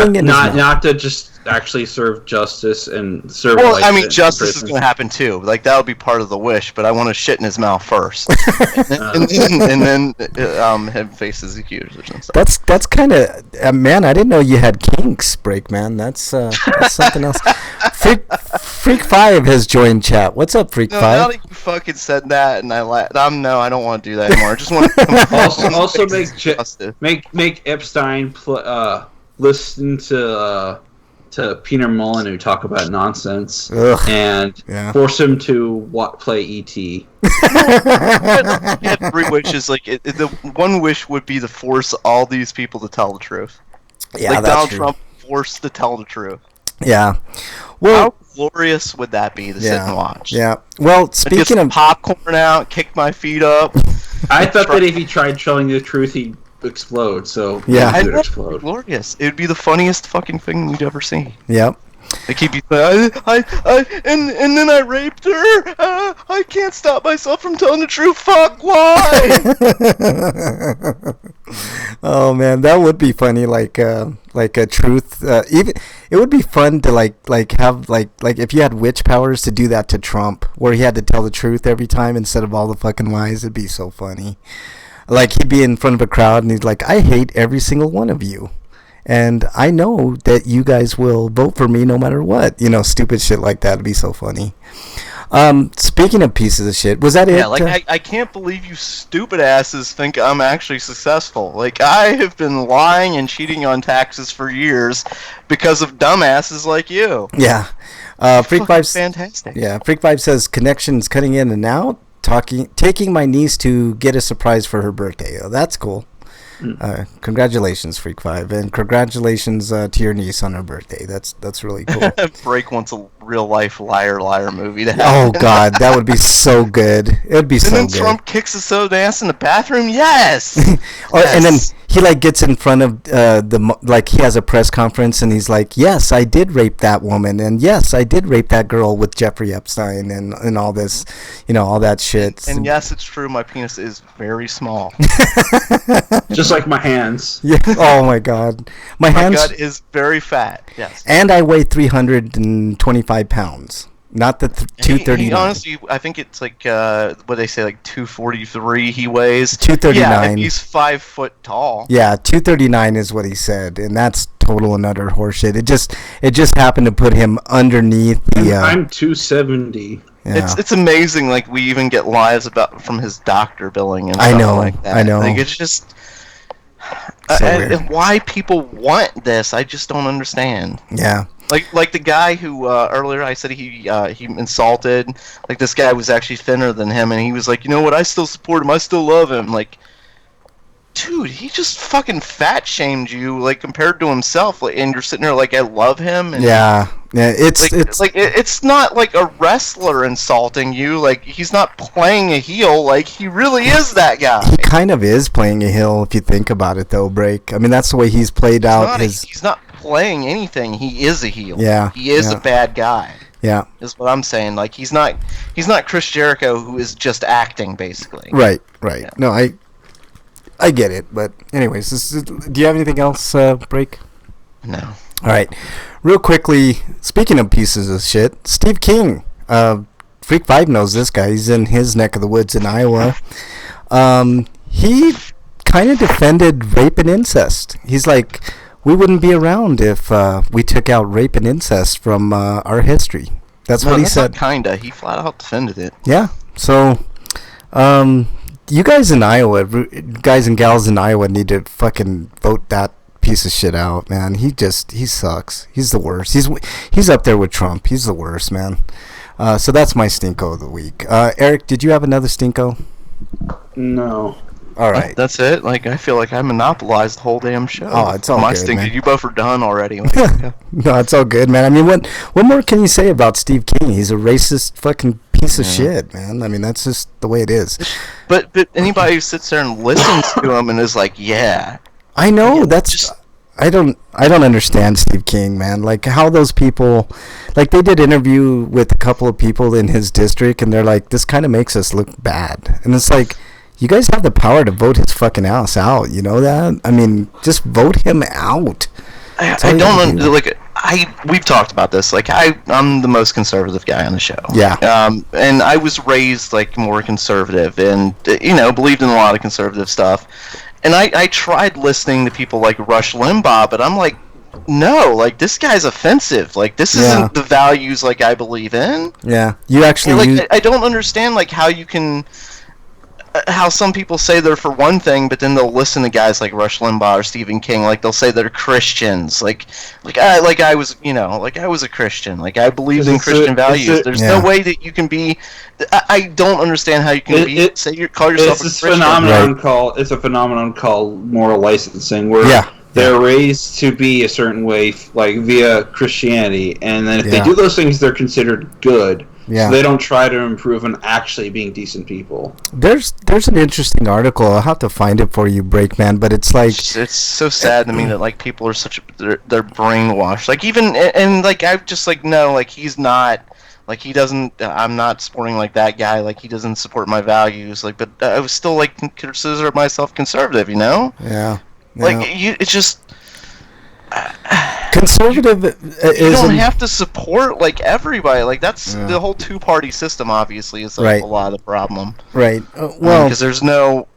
in his mouth. Not to just actually serve justice and serve. Well, I mean, justice is going to happen too. Like that would be part of the wish, but I want to shit in his mouth first, and then him face his accusers and stuff. That's kind of man. I didn't know you had kinks, Breakman. That's something else. Freak 5 has joined chat. What's up, Freak 5? Now that you fucking said that, and I I don't want to do that anymore. I just want to also make Epstein listen to Peter Molyneux talk about nonsense. Ugh. And force him to play E.T. I had 3 wishes. Like the one wish would be to force all these people to tell the truth. Yeah, like that's Donald true. Trump forced to tell the truth. Yeah. Well, how glorious would that be to sit and watch? Yeah. Well, speaking of popcorn out, kick my feet up. I thought that if he tried telling the truth, he'd explode. So yeah, it would explode. Glorious. It would be the funniest fucking thing you'd ever see. Yep. They keep and then I raped her. I can't stop myself from telling the truth. Fuck, why? Oh man, that would be funny. Like a truth. Even it would be fun to have if you had witch powers to do that to Trump, where he had to tell the truth every time instead of all the fucking lies. It'd be so funny. Like he'd be in front of a crowd and he's like, "I hate every single one of you. And I know that you guys will vote for me no matter what." Stupid shit like that would be so funny. Speaking of pieces of shit, was that it? Yeah, I can't believe you stupid asses think I'm actually successful. Like, I have been lying and cheating on taxes for years because of dumbasses like you. Yeah. Freak Vibe, fantastic. Yeah, Freak Vibe says connections cutting in and out, taking my niece to get a surprise for her birthday. Oh, that's cool. Congratulations, Freak 5, and congratulations to your niece on her birthday. That's really cool. Break wants a real life liar movie to happen. Oh God, that would be so good. It would be so good. And then Trump kicks his soda ass in the bathroom. Yes. And then he like gets in front of he has a press conference and he's like, yes, I did rape that woman, and yes, I did rape that girl with Jeffrey Epstein and all this, all that shit. And yes, it's true. My penis is very small. Just like my hands. Yeah. Oh my God. My gut is very fat. Yes. And I weigh 325 pounds. Not the 239. Honestly, I think it's like what they say, like 243. He weighs 239. Yeah, and he's 5 foot tall. Yeah, 239 is what he said, and that's total and utter horseshit. It just happened to put him underneath the. I'm 270. Yeah. It's amazing. Like we even get lives from his doctor billing and I stuff know, like that. I know. Like it's just. So and why people want this, I just don't understand. Yeah. Like the guy who earlier I said he insulted. Like this guy was actually thinner than him, and he was like, you know what? I still support him. I still love him. Like, dude, he just fucking fat shamed you, like compared to himself. Like, and you're sitting there like, I love him. And yeah. It's not like a wrestler insulting you. Like he's not playing a heel. Like he really is that guy. He kind of is playing a heel if you think about it, though. Break. I mean, that's the way he's played out. He's not playing anything. He is a heel. Yeah. He is a bad guy. Yeah. Is what I'm saying. Like he's not Chris Jericho, who is just acting basically. Right. Yeah. No, I get it, but anyways, do you have anything else, Break? No. All right. Real quickly, speaking of pieces of shit, Steve King, Freak 5 knows this guy. He's in his neck of the woods in Iowa. He kind of defended rape and incest. He's like, we wouldn't be around if we took out rape and incest from our history. That's what he said. Kinda. He flat out defended it. Yeah. So, you guys in Iowa, guys and gals in Iowa, need to fucking vote that piece of shit out, man. He sucks. He's the worst. He's up there with Trump. He's the worst, man. So that's my stinko of the week. Eric, did you have another stinko? No. All right. That's it. Like I feel like I monopolized the whole damn show. Oh, it's all my good, stinker. man. You both are done already. No, it's all good, man. I mean, what more can you say about Steve King? He's a racist fucking piece of shit, man. I mean, that's just the way it is. But anybody who sits there and listens to him and is like, yeah. I know, I don't understand Steve King, man. Like how those people, like they did interview with a couple of people in his district, and they're like, this kind of makes us look bad, and it's like, you guys have the power to vote his fucking ass out. You know that? I mean, just vote him out. We've talked about this. Like I'm the most conservative guy on the show. Yeah. And I was raised like more conservative, and believed in a lot of conservative stuff. And I tried listening to people like Rush Limbaugh, but I'm like, no, like this guy's offensive. Like this isn't the values like I believe in. Yeah. You actually. I don't understand like how you can. How some people say they're for one thing, but then they'll listen to guys like Rush Limbaugh or Stephen King, like they'll say they're Christians, like I was a Christian, like I believed in Christian values. There's no way that you can be. I don't understand how you can call yourself a Christian. It's a phenomenon called moral licensing, where they're raised to be a certain way, like via Christianity, and then if they do those things, they're considered good. Yeah. So they don't try to improve on actually being decent people. There's an interesting article. I'll have to find it for you, Breakman. But it's like it's so sad to me that like people are they're brainwashed. Like even and like I'm just like no, like he's not. Like he doesn't. I'm not supporting like that guy. Like he doesn't support my values. Like, but I was still like consider myself conservative. You know? Yeah. Like it's just. Conservative you don't have to support like everybody. Like that's the whole two-party system. Obviously, is like, a lot of the problem. Right. Because there's no.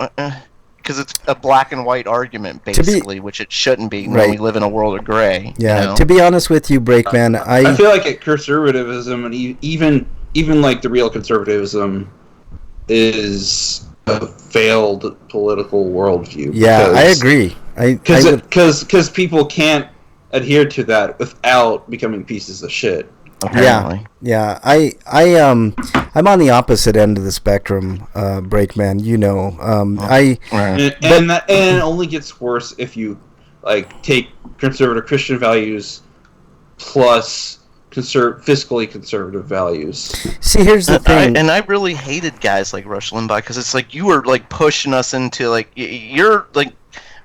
Because it's a black and white argument, basically, which it shouldn't be when we live in a world of gray. Yeah. You know? To be honest with you, Breakman, I feel like conservatism and even like the real conservatism is a failed political worldview. Yeah, I agree. Because people can't adhere to that without becoming pieces of shit. apparently. Yeah. I'm on the opposite end of the spectrum, Breakman. You know, Right. And it only gets worse if you like take conservative Christian values plus fiscally conservative values. See, here's the thing. I really hated guys like Rush Limbaugh because it's like you were like pushing us into like you're like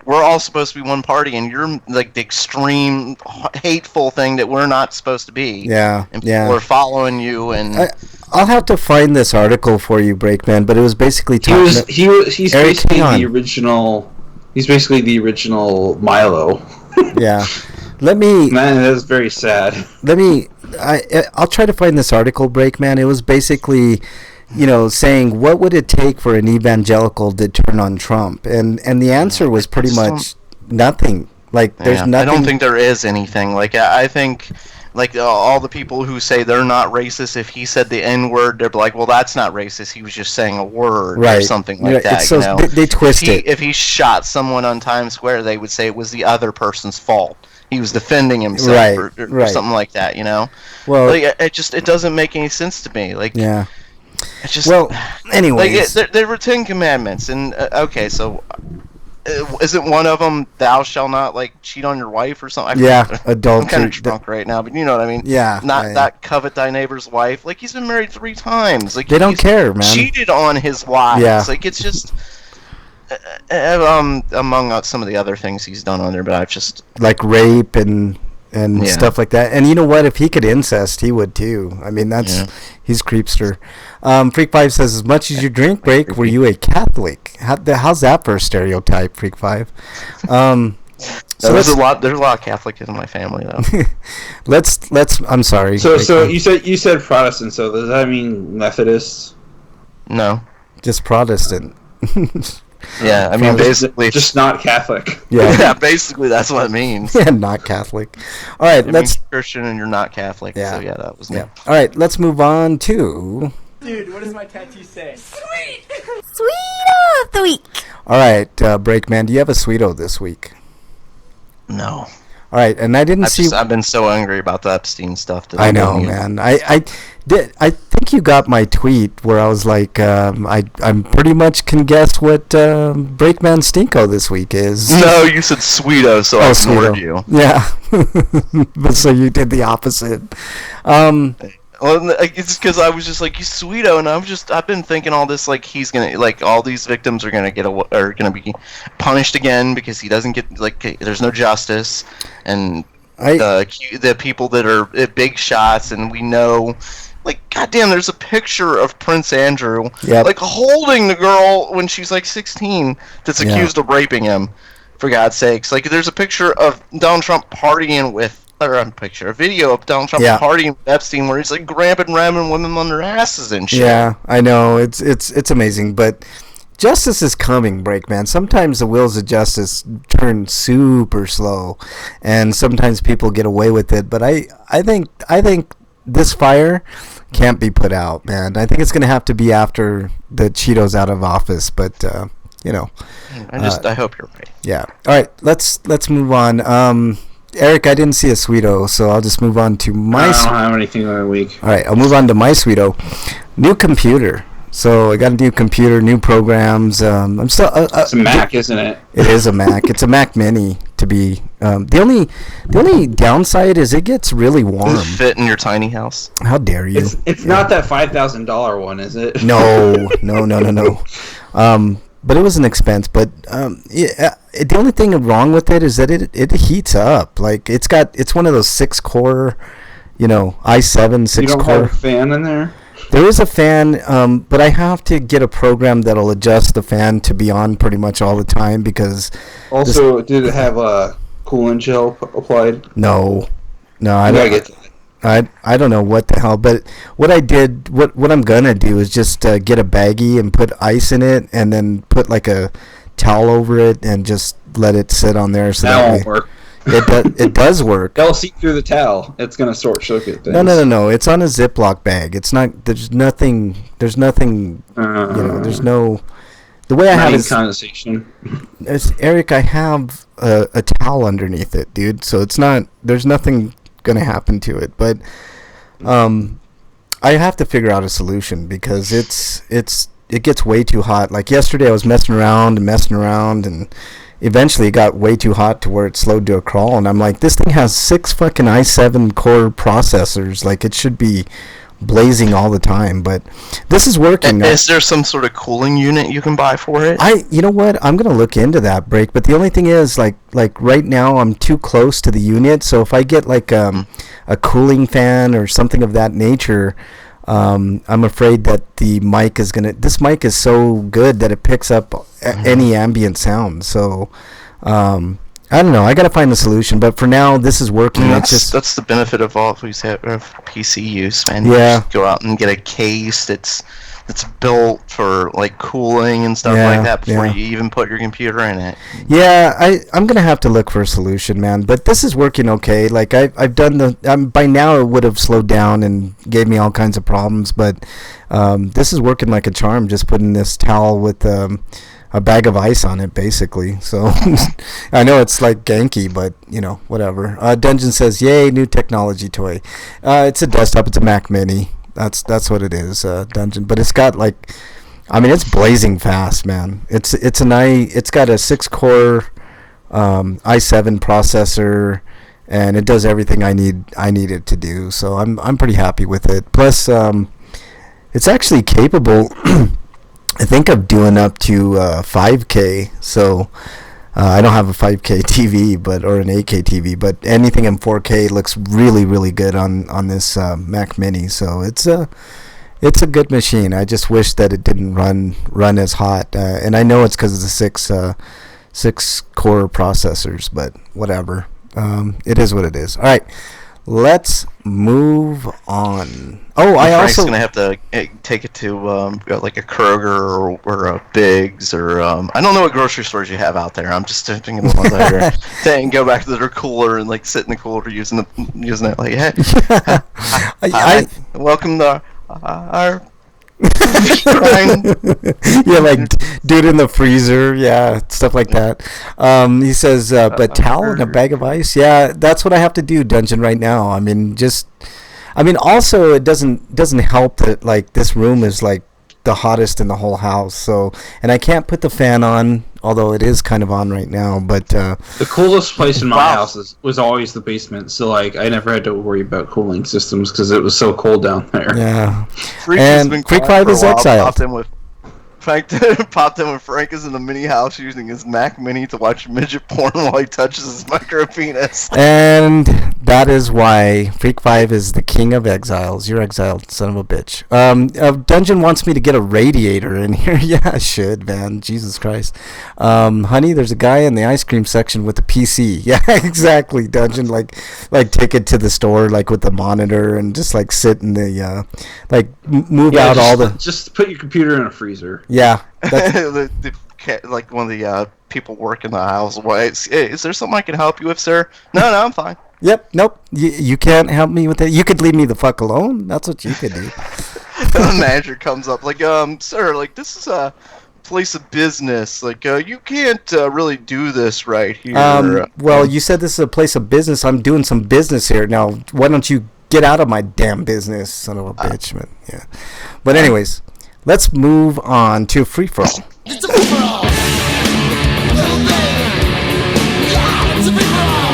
we're all supposed to be one party and you're like the extreme hateful thing that we're not supposed to be. Yeah, and people are following you and. I'll have to find this article for you, Breakman. But it was basically he's basically the original. He's basically the original Milo. Yeah. Let me. Man, that's very sad. I'll try to find this article, Breakman. It was basically, saying what would it take for an evangelical to turn on Trump, and the answer was pretty much nothing. Like there's nothing. I don't think there is anything. Like I think. Like, all the people who say they're not racist, if he said the N-word, they're like, well, that's not racist. He was just saying a word or something like that. So they twist it. If he shot someone on Times Square, they would say it was the other person's fault. He was defending himself or something like that, Well, like, it doesn't make any sense to me. Like, yeah. It's just... Well, anyways. Like, there were 10 commandments, and, okay, so... Isn't one of them thou shalt not like cheat on your wife or something? Adultery. I'm kind of drunk right now, but you know what I mean. Yeah, not covet thy neighbor's wife. Like he's been married 3 times. Like they don't care, man. Cheated on his wife. Yeah. Like it's just among some of the other things he's done on there, but I've just like rape and stuff like that. And you know what? If he could incest, he would too. I mean, he's creepster. Freak 5 says, as much as you drink, Break, were you a Catholic? How's that for a stereotype, Freak 5? So there's a lot of Catholics in my family though. let's I'm sorry. So you said Protestant, so does that mean Methodists? No. Just Protestant. Yeah, I mean, basically... Just not Catholic. Yeah, basically, that's what it means. Yeah, not Catholic. All right, let's... Christian and you're not Catholic, so yeah, that was me. Yeah. All right, let's move on to... Dude, what does my tattoo say? Sweet! Sweeto of the week! All right, Breakman, do you have a Sweeto this week? No. All right, and I didn't see... I've been so angry about the Epstein stuff. I know, man. I think you got my tweet where I was like, I'm pretty much can guess what Breakman Stinko this week is. No, you said Sweeto, so I ignored you. Yeah. But so you did the opposite. Well, it's because I was just like, you Sweeto, and I've been thinking all this, like, he's gonna, like, all these victims are gonna be punished again because he doesn't get, like, there's no justice, and the people that are big shots, and we know, like, goddamn, there's a picture of Prince Andrew, like, holding the girl when she's, like, 16 that's accused of raping him, for God's sakes. Like, there's a picture of Donald Trump partying with, a video of Donald Trump partying with Epstein where he's like grabbing women on their asses and shit. Yeah, I know. It's amazing, but justice is coming, Breakman. Sometimes the wheels of justice turn super slow, and sometimes people get away with it. But I think this fire can't be put out, man. I think it's gonna have to be after the Cheeto's out of office. But I hope you're right. Yeah. All right. Let's move on. Eric, I didn't see a Sweeto, so I'll just move on to my... I don't have anything in a week. All right, I'll move on to my Sweeto. New computer. So I got a new computer, new programs. I'm still... it's a Mac, isn't it? It is a Mac. It's a Mac Mini, to be... The only downside is it gets really warm. Does it fit in your tiny house? How dare you? It's not that $5,000 one, is it? No. But it was an expense. But the only thing wrong with it is that it heats up. Like it's one of those 6-core, i7 6-core. You don't have a fan in there? There is a fan, but I have to get a program that'll adjust the fan to be on pretty much all the time because. Also, did it have a coolant gel applied? No, I don't get that. I don't know what the hell, but what I'm gonna do is just get a baggie and put ice in it, and then put like a towel over it, and just let it sit on there. So that won't work. It does work. It'll seep through the towel. It's gonna short circuit things. No. It's on a Ziploc bag. It's not. There's nothing. There's nothing. There's no. The way I have is condensation. Eric, I have a towel underneath it, dude. So it's not. There's nothing gonna happen to it, but I have to figure out a solution because it gets way too hot. Like yesterday, I was messing around, and eventually it got way too hot to where it slowed to a crawl. And I'm like, this thing has 6 fucking i7 core processors. Like, it should be blazing all the time, but this is working. Is there some sort of cooling unit you can buy for it? You know what? I'm gonna look into that, Break. But the only thing is, like right now, I'm too close to the unit. So if I get like a cooling fan or something of that nature, I'm afraid that the mic is gonna. This mic is so good that it picks up any ambient sound. So. I don't know. I gotta find a solution, but for now, this is working. That's the benefit of all these PC use, man. Yeah. You just go out and get a case that's built for like cooling and stuff like that before you even put your computer in it. Yeah, I'm gonna have to look for a solution, man. But this is working okay. Like I've done by now it would have slowed down and gave me all kinds of problems, but this is working like a charm. Just putting this towel with a bag of ice on it, basically. So I know it's like ganky, but whatever. Dungeon says, "Yay, new technology toy." It's a desktop. It's a Mac Mini. That's what it is, Dungeon. But it's got it's blazing fast, man. It's got a 6-core i7 processor, and it does everything I need it to do. So I'm pretty happy with it. Plus, it's actually capable. I think of doing up to 5K, so I don't have a 5K TV, or an 8K TV, but anything in 4K looks really, really good on this Mac Mini. So it's a good machine. I just wish that it didn't run as hot, and I know it's because of the 6-core processors, but whatever. It is what it is. All right. Let's move on. Oh, Frank's gonna have to take it to like a Kroger or a Biggs or I don't know what grocery stores you have out there. I'm just thinking of the ones out here. And go back to their cooler and like sit in the cooler using it like, hey, hi, welcome to our. Yeah, like dude in the freezer, stuff like that. He says, but towel and a bag of ice. Yeah, that's what I have to do, Dungeon, right now. Also it doesn't help that like this room is like the hottest in the whole house. So, and I can't put the fan on, although it is kind of on right now. But the coolest place in my house was always the basement. So like I never had to worry about cooling systems because it was so cold down there. Yeah. Freak 5 is exiled. Popped in when Frank is in the mini house using his Mac Mini to watch midget porn while he touches his micro penis. And that is why Freak 5 is the king of exiles. You're exiled, son of a bitch. Dungeon wants me to get a radiator in here. Yeah, I should, man. Jesus Christ. Honey, there's a guy in the ice cream section with a PC. Yeah, exactly, Dungeon. Like take it to the store, like with the monitor, and just like sit in the move out all the. Just put your computer in a freezer. Yeah. Like one of the people working the house. Is there something I can help you with, sir? No, I'm fine. Yep. Nope. You can't help me with that. You could leave me the fuck alone. That's what you could do. The manager comes up like, sir, like this is a place of business. Like you can't really do this right here. Well, you said this is a place of business. I'm doing some business here. Now, why don't you get out of my damn business, son of a bitch, man. Yeah. But anyways. Let's move on to Free For All. It's a free for all. Yeah, it's a free for all.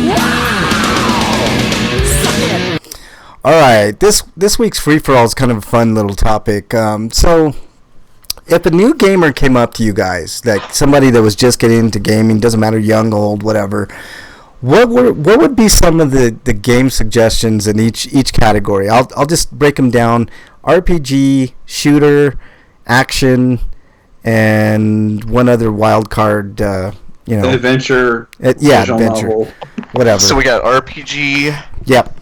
Wow. Suck it. All right, this week's Free For All is kind of a fun little topic. So, if a new gamer came up to you guys, like somebody that was just getting into gaming, doesn't matter, young, old, whatever. What would be some of the game suggestions in each category? I'll just break them down. RPG, shooter, action, and one other wild card. Adventure. Adventure. Novel. Whatever. So we got RPG. Yep.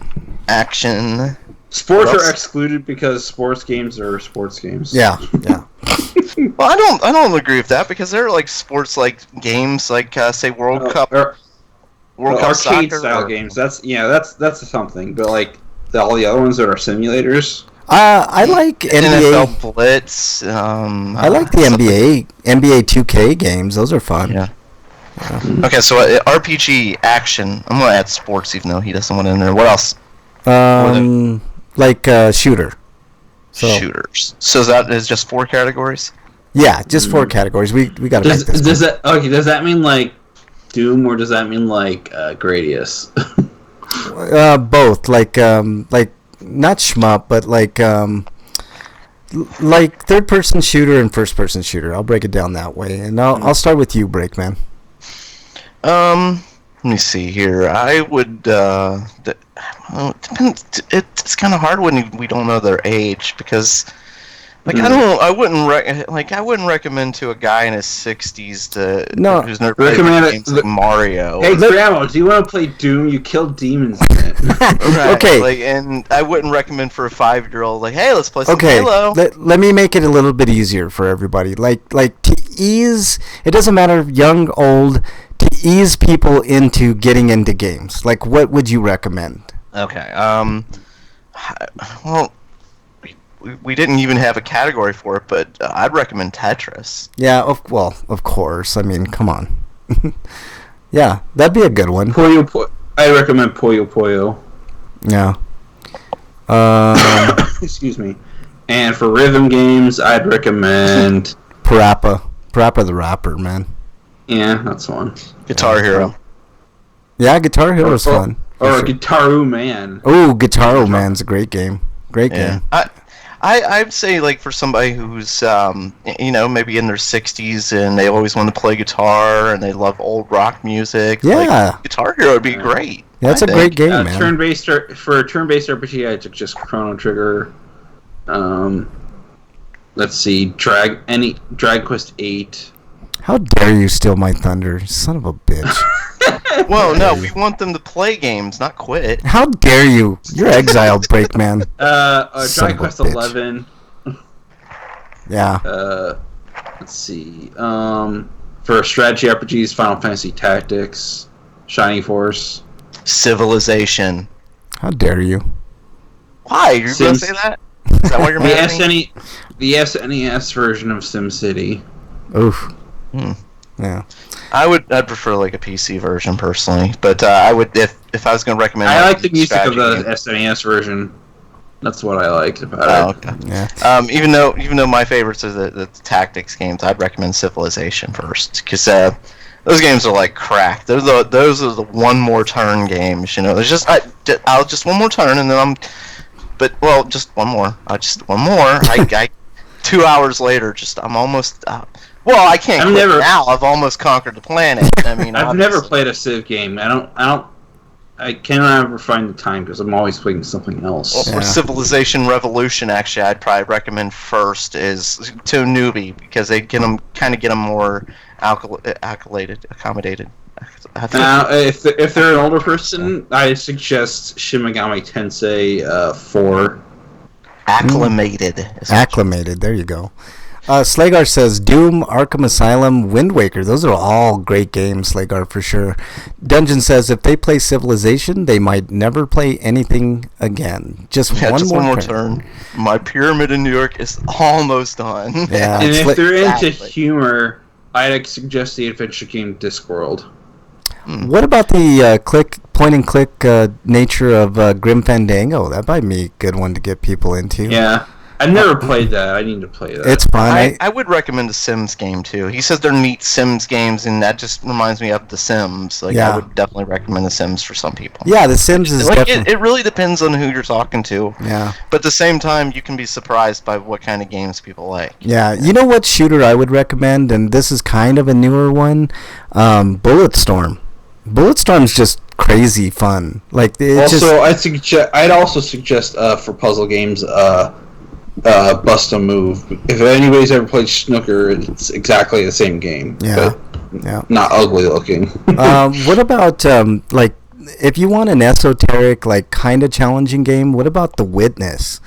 Action. Sports are excluded because sports games are sports games. Yeah. Well, I don't agree with that because there are like sports like games like say World Cup. World Cup arcade style games. That's something. But like all the other ones that are simulators. I like NBA NFL Blitz. I like the NBA 2K games. Those are fun. Yeah. Okay, so RPG, action. I'm gonna add sports, even though he doesn't want it in there. What else? Like shooter. So, shooters. So that is just 4 categories? Yeah, just 4 categories. We got to. Does that mean like Doom, or does that mean like Gradius? Both, like not shmup, but like third-person shooter and first-person shooter. I'll break it down that way, and I'll start with you, Breakman. Let me see here. I would. It depends. It's kind of hard when we don't know their age, because, like, I wouldn't recommend to a guy in his 60s who's never played games like Mario. Hey, Grandma, do you want to play Doom? You kill demons in it. Right. Okay. Like, and I wouldn't recommend for a 5-year-old. Like, hey, let's play some Halo. Let me make it a little bit easier for everybody. Like to ease. It doesn't matter young, old. To ease people into getting into games, like, what would you recommend? Okay. Well, we didn't even have a category for it, but I'd recommend Tetris. Yeah. Of course. I mean, come on. Yeah, that'd be a good one. I recommend Puyo Puyo. Yeah. Excuse me. And for rhythm games, I'd recommend Parappa the Rapper, man. Yeah, that's one. Guitar Hero. Yeah, Guitar Hero's fun. Or Guitaru Man. Oh, Guitaru Man's a great game. Great game. I'd say, like, for somebody who's maybe in their 60s and they always want to play guitar and they love old rock music. Yeah, like, Guitar Hero would be great. Yeah, that's a great game, man. For turn-based RPG, I took just Chrono Trigger. Let's see, Drag Quest 8. How dare you steal my thunder, son of a bitch! Well, no, we want them to play games, not quit. How dare you? You're exiled, Breakman. Dragon Quest 11. Yeah. Let's see. For strategy RPGs, Final Fantasy Tactics, Shining Force, Civilization. How dare you? Why? You're going to say that? Is that what you're mad? The SNES version of SimCity. Oof. Yeah. I'd prefer like a PC version personally, but I would if I was going to recommend. I like the music of the SNES version. That's what I liked about it. Okay. Yeah. Even though my favorites are the tactics games, I'd recommend Civilization first, because those games are like crack. Those are the one more turn games. There's just I'll just one more turn and then just one more. One more. I 2 hours later, I'm almost. Well, I can't quit now. I've almost conquered the planet. I mean, I've never played a Civ game. I cannot ever find the time because I'm always playing something else. Well, for Civilization Revolution, actually, I'd probably recommend first is to a newbie, because they get them more accommodated. Now, if they're an older person, I suggest Shin Megami Tensei 4. Acclimated. There you go. Slagar says Doom, Arkham Asylum, Wind Waker. Those are all great games, Slagar, for sure. Dungeon says if they play Civilization, they might never play anything again. Just one more turn. My pyramid in New York is almost done. Yeah, and if they're into humor, I'd suggest the adventure game Discworld. What about the point-and-click nature of Grim Fandango? That might be a good one to get people into. Yeah. I've never played that. I need to play that. It's fun. I would recommend the Sims game, too. He says they're neat Sims games, and that just reminds me of the Sims. I would definitely recommend the Sims for some people. Yeah, the Sims is definitely... It really depends on who you're talking to. Yeah. But at the same time, you can be surprised by what kind of games people like. Yeah. You know what shooter I would recommend, and this is kind of a newer one? Bulletstorm. Bulletstorm's just crazy fun. I'd also suggest for puzzle games... Bust a Move. If anybody's ever played snooker, it's exactly the same game. Yeah. But not ugly looking. What about if you want an esoteric, kind of challenging game? What about The Witness?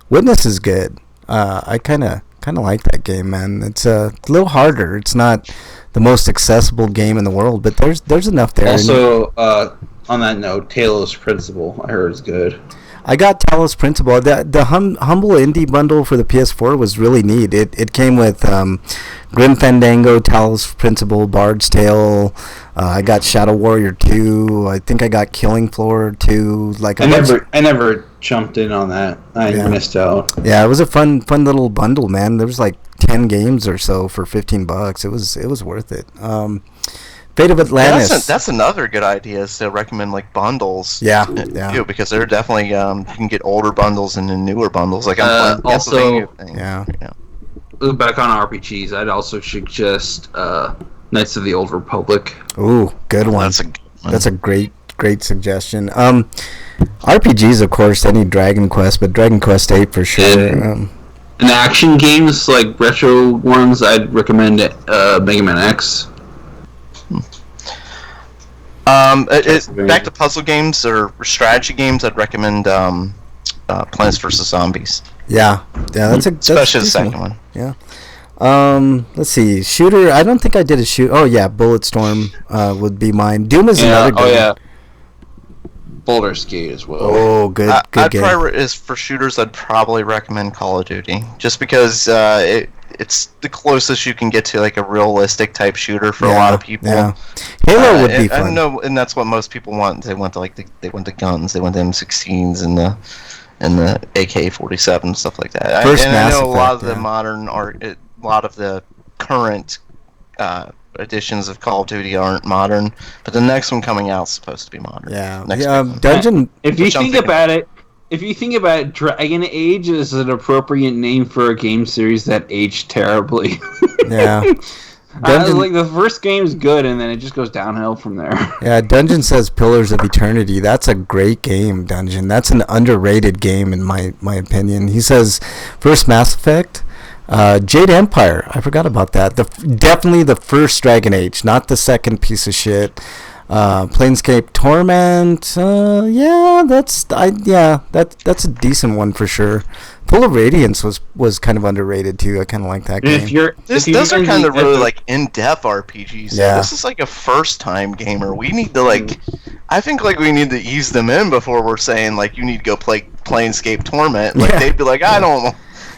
Witness is good. I kind of like that game, man. It's a little harder. It's not the most accessible game in the world, but there's enough there. Also, on that note, Talos Principle I heard is good. I got Talos Principle. The Humble Indie bundle for the PS4 was really neat. It came with Grim Fandango, Talos Principle, Bard's Tale. I got Shadow Warrior 2. I think I got Killing Floor 2. I never jumped in on that. I missed out. Yeah, it was a fun little bundle, man. There was like 10 games or so for $15. It was worth it. Fate of Atlantis. That's another good idea, is to recommend like bundles. Yeah. Too, because they're definitely you can get older bundles and then newer bundles. Like I'm playing also, thing. Yeah. Back on RPGs, I'd also suggest Knights of the Old Republic. Ooh, good one. That's a great suggestion. RPGs, of course, any Dragon Quest, but Dragon Quest 8 for sure. And action games, like retro ones, I'd recommend Mega Man X. Back to puzzle games or strategy games, I'd recommend Plants vs. Zombies. Yeah, that's especially the second one. Yeah. Let's see, shooter. I don't think I did a shoot. Oh yeah, Bulletstorm would be mine. Doom is another good. Oh yeah. Baldur's Gate as well. Oh, good game. For shooters, I'd probably recommend Call of Duty, just because it's the closest you can get to like a realistic type shooter for a lot of people. Yeah. Halo would be fun. I know, and that's what most people want. They want they want the guns. They want the M16s and the AK-47 and stuff like that. I know a lot of the modern a lot of the current editions of Call of Duty aren't modern, but the next one coming out is supposed to be modern. Dungeon. If you think about it, Dragon Age is an appropriate name for a game series that aged terribly. Yeah. Like the first game's good, and then it just goes downhill from there. Yeah, Dungeon says Pillars of Eternity. That's a great game, Dungeon. That's an underrated game in my opinion. He says first Mass Effect. Jade Empire. I forgot about that. Definitely the first Dragon Age, not the second piece of shit. Planescape Torment. That's a decent one for sure. Full of Radiance was kind of underrated too. I kind of like that game. Those are kind of really like in-depth RPGs. Yeah. This is like a first-time gamer. We need to I think we need to ease them in before we're saying like you need to go play Planescape Torment. They'd be like, I don't know.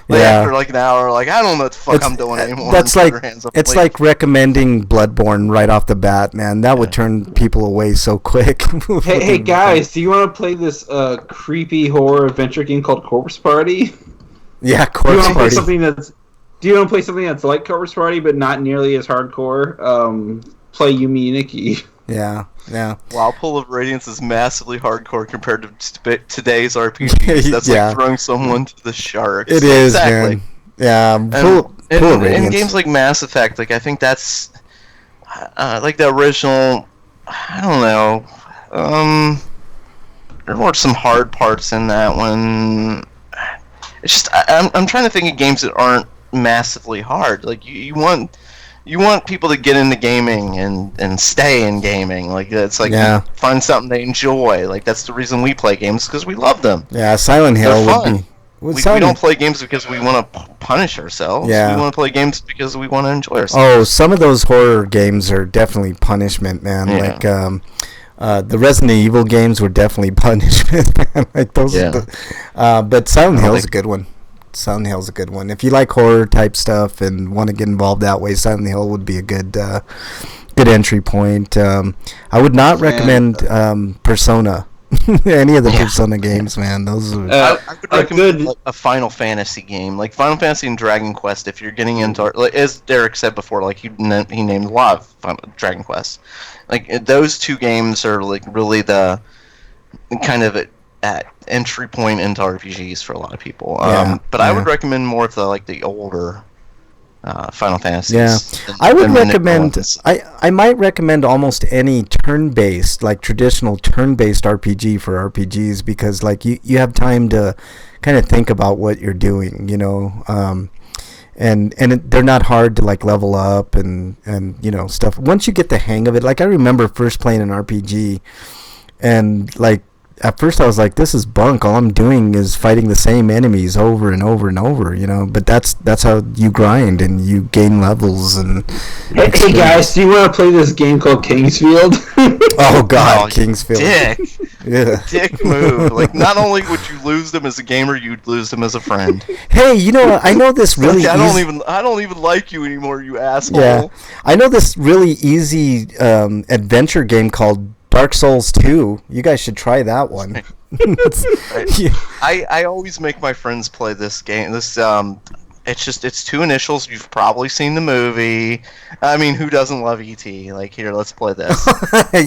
After an hour, I don't know what the fuck I'm doing anymore. That's like recommending Bloodborne right off the bat, man. That would turn people away so quick. Hey guys, do you want to play this creepy horror adventure game called Corpse Party? Yeah, Corpse Party. Do you want to play something that's like Corpse Party but not nearly as hardcore? Play Yumi Nikki. Yeah. Wow, Pull of Radiance is massively hardcore compared to today's RPGs. That's like throwing someone to the sharks. It is, exactly. Man. Yeah. Pull of Radiance. In games like Mass Effect, I think that's like the original. I don't know. There were some hard parts in that one. It's just I'm trying to think of games that aren't massively hard. Like you want people to get into gaming and stay in gaming. It's find something they enjoy. That's the reason we play games, because we love them. Yeah, Silent Hill would be. We don't play games because we want to punish ourselves. Yeah. We want to play games because we want to enjoy ourselves. Oh, some of those horror games are definitely punishment, man. Yeah. The Resident Evil games were definitely punishment, man. But Silent Hill's a good one. Silent Hill's a good one. If you like horror type stuff and want to get involved that way, Silent Hill would be a good entry point. I would not recommend Persona. Any of the Persona games, man. Those are. I would recommend a Final Fantasy game, like Final Fantasy and Dragon Quest. If you're getting into, as Derek said before, he named a lot of Dragon Quest. Those two games are really the kind of entry point into RPGs for a lot of people. But I would recommend more of the older Final Fantasies. Yeah, I would recommend. I might recommend almost any turn-based, traditional turn-based RPG for RPGs, because you have time to kind of think about what you're doing, and they're not hard to level up and stuff. Once you get the hang of it, I remember first playing an RPG, and at first I was like, this is bunk. All I'm doing is fighting the same enemies over and over and over, But that's how you grind and you gain levels and. Hey guys, do you want to play this game called Kingsfield? Oh God, Kingsfield. Dick. Yeah. Dick move. Like, not only would you lose them as a gamer, you'd lose them as a friend. Hey, I know this really. I don't even like you anymore, you asshole. Yeah, I know this really easy adventure game called Dark Souls 2. You guys should try that one. I always make my friends play this game. It's two initials. You've probably seen the movie. I mean, who doesn't love E.T.? Like, here, let's play this.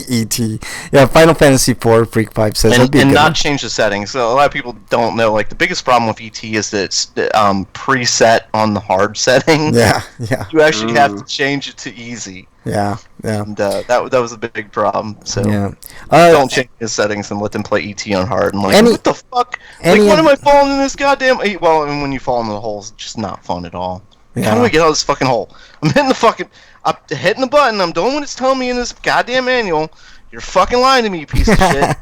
E.T. Yeah, Final Fantasy IV, Freak 5 says. And not change the settings. So a lot of people don't know. Like, the biggest problem with E.T. is that it's preset on the hard setting. Yeah. You actually have to change it to easy. Yeah. And that was a big problem. So yeah. Don't change the settings and let them play ET on hard. And what the fuck? Like, when am I falling in this goddamn? Well, and when you fall in the hole, it's just not fun at all. Like, how do I get out of this fucking hole? I'm hitting the button. I'm doing what it's telling me in this goddamn manual. You're fucking lying to me, you piece of shit.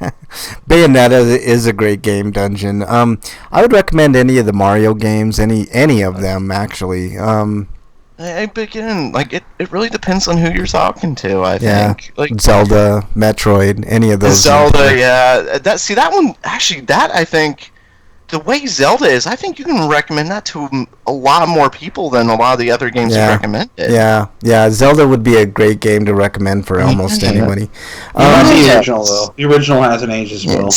Bayonetta is a great game dungeon. I would recommend any of the Mario games, any of them actually. But again, like, it really depends on who you're talking to, I think. Like, Zelda, Metroid, any of those. Zelda, yeah. That one, actually, I think, the way Zelda is, I think you can recommend that to a lot more people than a lot of the other games you recommended. Yeah. Zelda would be a great game to recommend for almost anybody. The original, though. The original hasn't aged as well.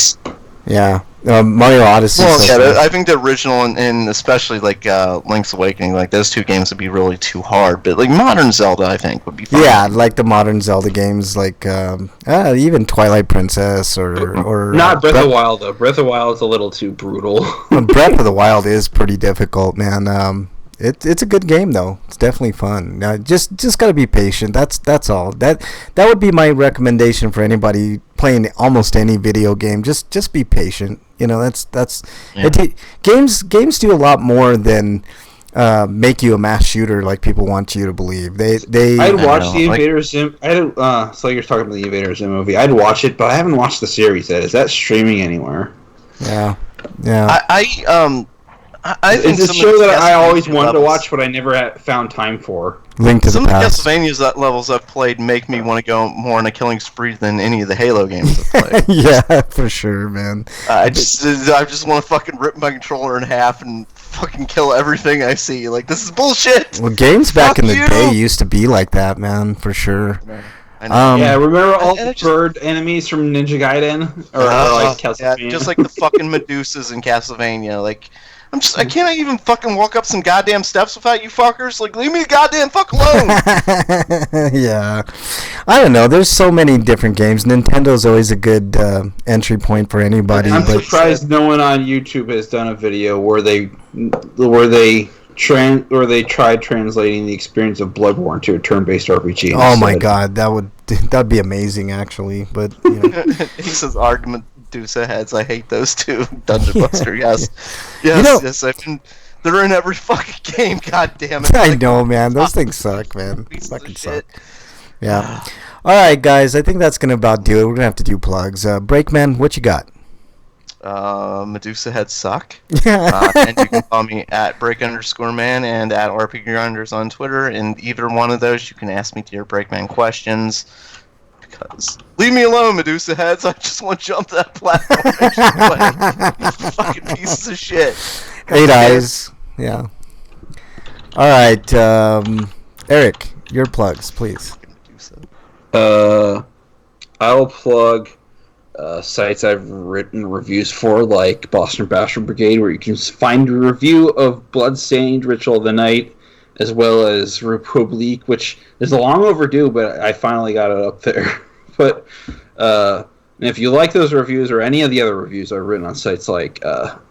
Yeah. Mario Odyssey. Well, I think the original and especially like Link's Awakening, like those two games would be really too hard. But like modern Zelda, I think would be fun. Yeah, like the modern Zelda games, like even Twilight Princess or not Breath of the Wild though. Breath of the Wild is a little too brutal. Breath of the Wild is pretty difficult, man. It's a good game though. It's definitely fun. Just gotta be patient. That's all. That would be my recommendation for anybody playing almost any video game. Just be patient. That's games do a lot more than make you a mass shooter like people want you to believe. I'd watch the Invader Zim. So you're talking about the Invader Zim movie. I'd watch it, but I haven't watched the series yet. Is that streaming anywhere? Yeah. I think it's a show that I always wanted to watch, but I never found time for. Link to the Some Past. of the Castlevania levels I've played make me want to go more on a killing spree than any of the Halo games I've played. Yeah, for sure, man. I just want to fucking rip my controller in half and fucking kill everything I see. Like, this is bullshit. Well, games back in the day used to be like that, man, for sure. Yeah, remember all the bird enemies from Ninja Gaiden? Or like Castlevania? Yeah, just like the fucking Medusas in Castlevania. Like, I can't even fucking walk up some goddamn steps without you fuckers. Like, leave me the goddamn fuck alone. Yeah. I don't know. There's so many different games. Nintendo's always a good entry point for anybody. I'm surprised no one on YouTube has done a video where they tried translating the experience of Bloodborne to a turn-based RPG. Oh my god, that'd be amazing actually. But he says argument. Medusa heads. I hate those two. Dungeon Buster. Yes. Yes. They're in every fucking game. God damn it. I know, man. Those things suck, man. Fucking suck. Yeah. All right, guys. I think that's gonna about do it. We're gonna have to do plugs. Breakman, what you got? Medusa heads suck. Yeah. And you can follow me at break_man and at RPGrinders on Twitter. And either one of those, you can ask me to your Breakman questions. Because leave me alone, Medusa heads. I just want to jump that platform. You fucking pieces of shit. 8 eyes. Yeah. All right, Eric, your plugs, please. I'll plug sites I've written reviews for, like Boston Bastard Brigade, where you can find a review of Bloodstained Ritual of the Night, as well as Republique, which is long overdue, but I finally got it up there. But if you like those reviews or any of the other reviews I've written on sites like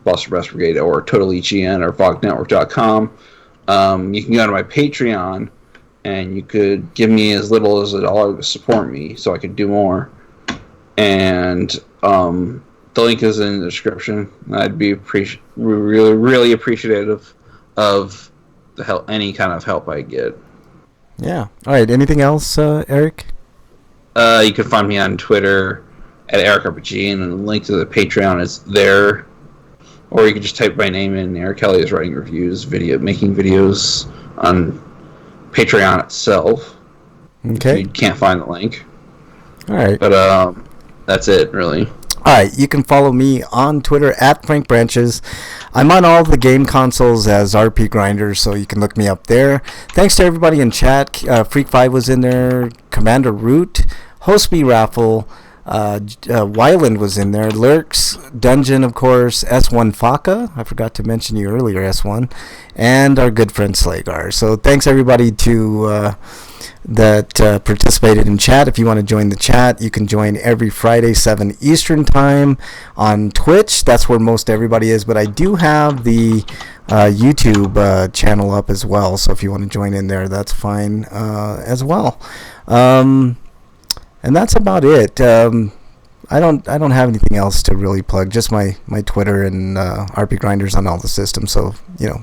Boston Bastard Brigade or Total EGN or VogNetwork.com, you can go to my Patreon, and you could give me as little as $1 to support me so I could do more. And the link is in the description. I'd be really, really appreciative of the help, any kind of help I get. Yeah. All right. Anything else, Eric? You can find me on Twitter at Eric RPG, and the link to the Patreon is there. Or you can just type my name in. Eric Kelly is writing reviews, making videos on Patreon itself. Okay. You can't find the link. All right. But that's it, really. All right, you can follow me on Twitter at Frank Branches. I'm on all the game consoles as RPGrinders, so you can look me up there. Thanks to everybody in chat. Freak5 was in there, Commander Root, Host Me Raffle, Wyland was in there, Lurks, Dungeon, of course, S1 Faka, I forgot to mention you earlier, S1, and our good friend Slagar. So thanks everybody that participated in chat. If you want to join the chat, you can join every Friday, 7 Eastern Time on Twitch. That's where most everybody is, but I do have the YouTube channel up as well, so if you want to join in there, that's fine as well. And that's about it. I don't have anything else to really plug. Just my Twitter and RPGrinders on all the systems. So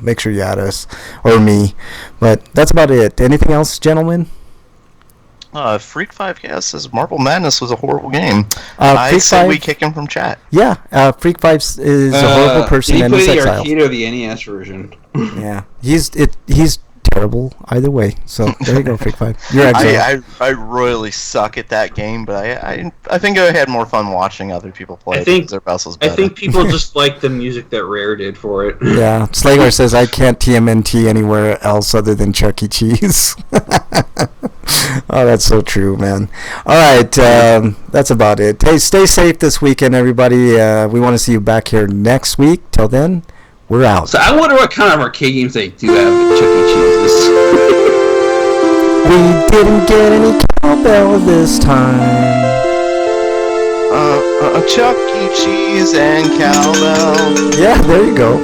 make sure you add us or me. But that's about it. Anything else, gentlemen? Freak5 says Marble Madness was a horrible game. I say we kick him from chat. Yeah, Freak5 is a horrible person and he's exiled. Did he play the arcade or the NES version? Yeah, he's terrible either way. So there you go, Freak5. You're exiled. I royally suck at that game, but I think I had more fun watching other people play. I think people just like the music that Rare did for it. Yeah, Slagar says I can't TMNT anywhere else other than Chuck E. Cheese. Oh, that's so true, man. All right, that's about it. Hey, stay safe this weekend, everybody. We want to see you back here next week. Till then, we're out. So I wonder what kind of arcade games they do have at Chuck E. Cheese's. We didn't get any cowbell this time. Chuck E. Cheese and cowbell. Yeah, there you go.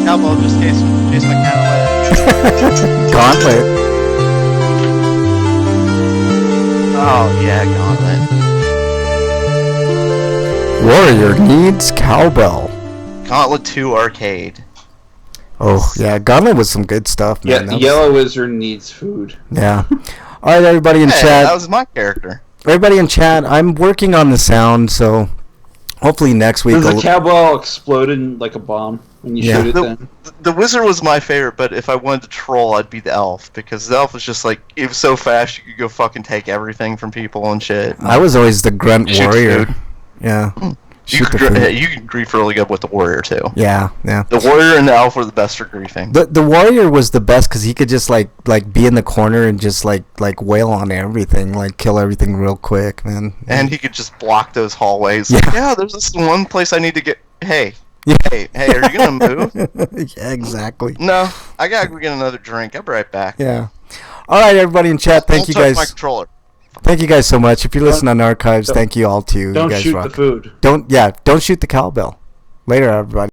Cowbell just chase my cat away. Gauntlet. Oh yeah, Gauntlet. Warrior needs cowbell. Gauntlet 2 arcade. Oh yeah, Gauntlet was some good stuff, man. Yeah, Yellow Wizard needs food. Yeah. All right, everybody in chat. That was my character. Everybody in chat, I'm working on the sound, so hopefully next week. Does the cowbell explode in like a bomb when you shoot it? Then the wizard was my favorite, but if I wanted to troll, I'd be the elf because the elf was just like it was so fast you could go fucking take everything from people and shit. I was always the grunt warrior. Yeah. You can grief really good with the warrior too. Yeah. The warrior and the elf were the best for griefing. The warrior was the best because he could just like be in the corner and just like wail on everything, like kill everything real quick, man. And he could just block those hallways. Yeah. Like, yeah, there's this one place I need to get. Hey, are you gonna move? Yeah, exactly. No, I gotta go get another drink. I'll be right back. Yeah. All right, everybody in chat, thank you guys. My controller. Thank you guys so much. If you're listening on archives, thank you all too. Don't you guys shoot rock. the food. Don't shoot the cowbell. Later, everybody.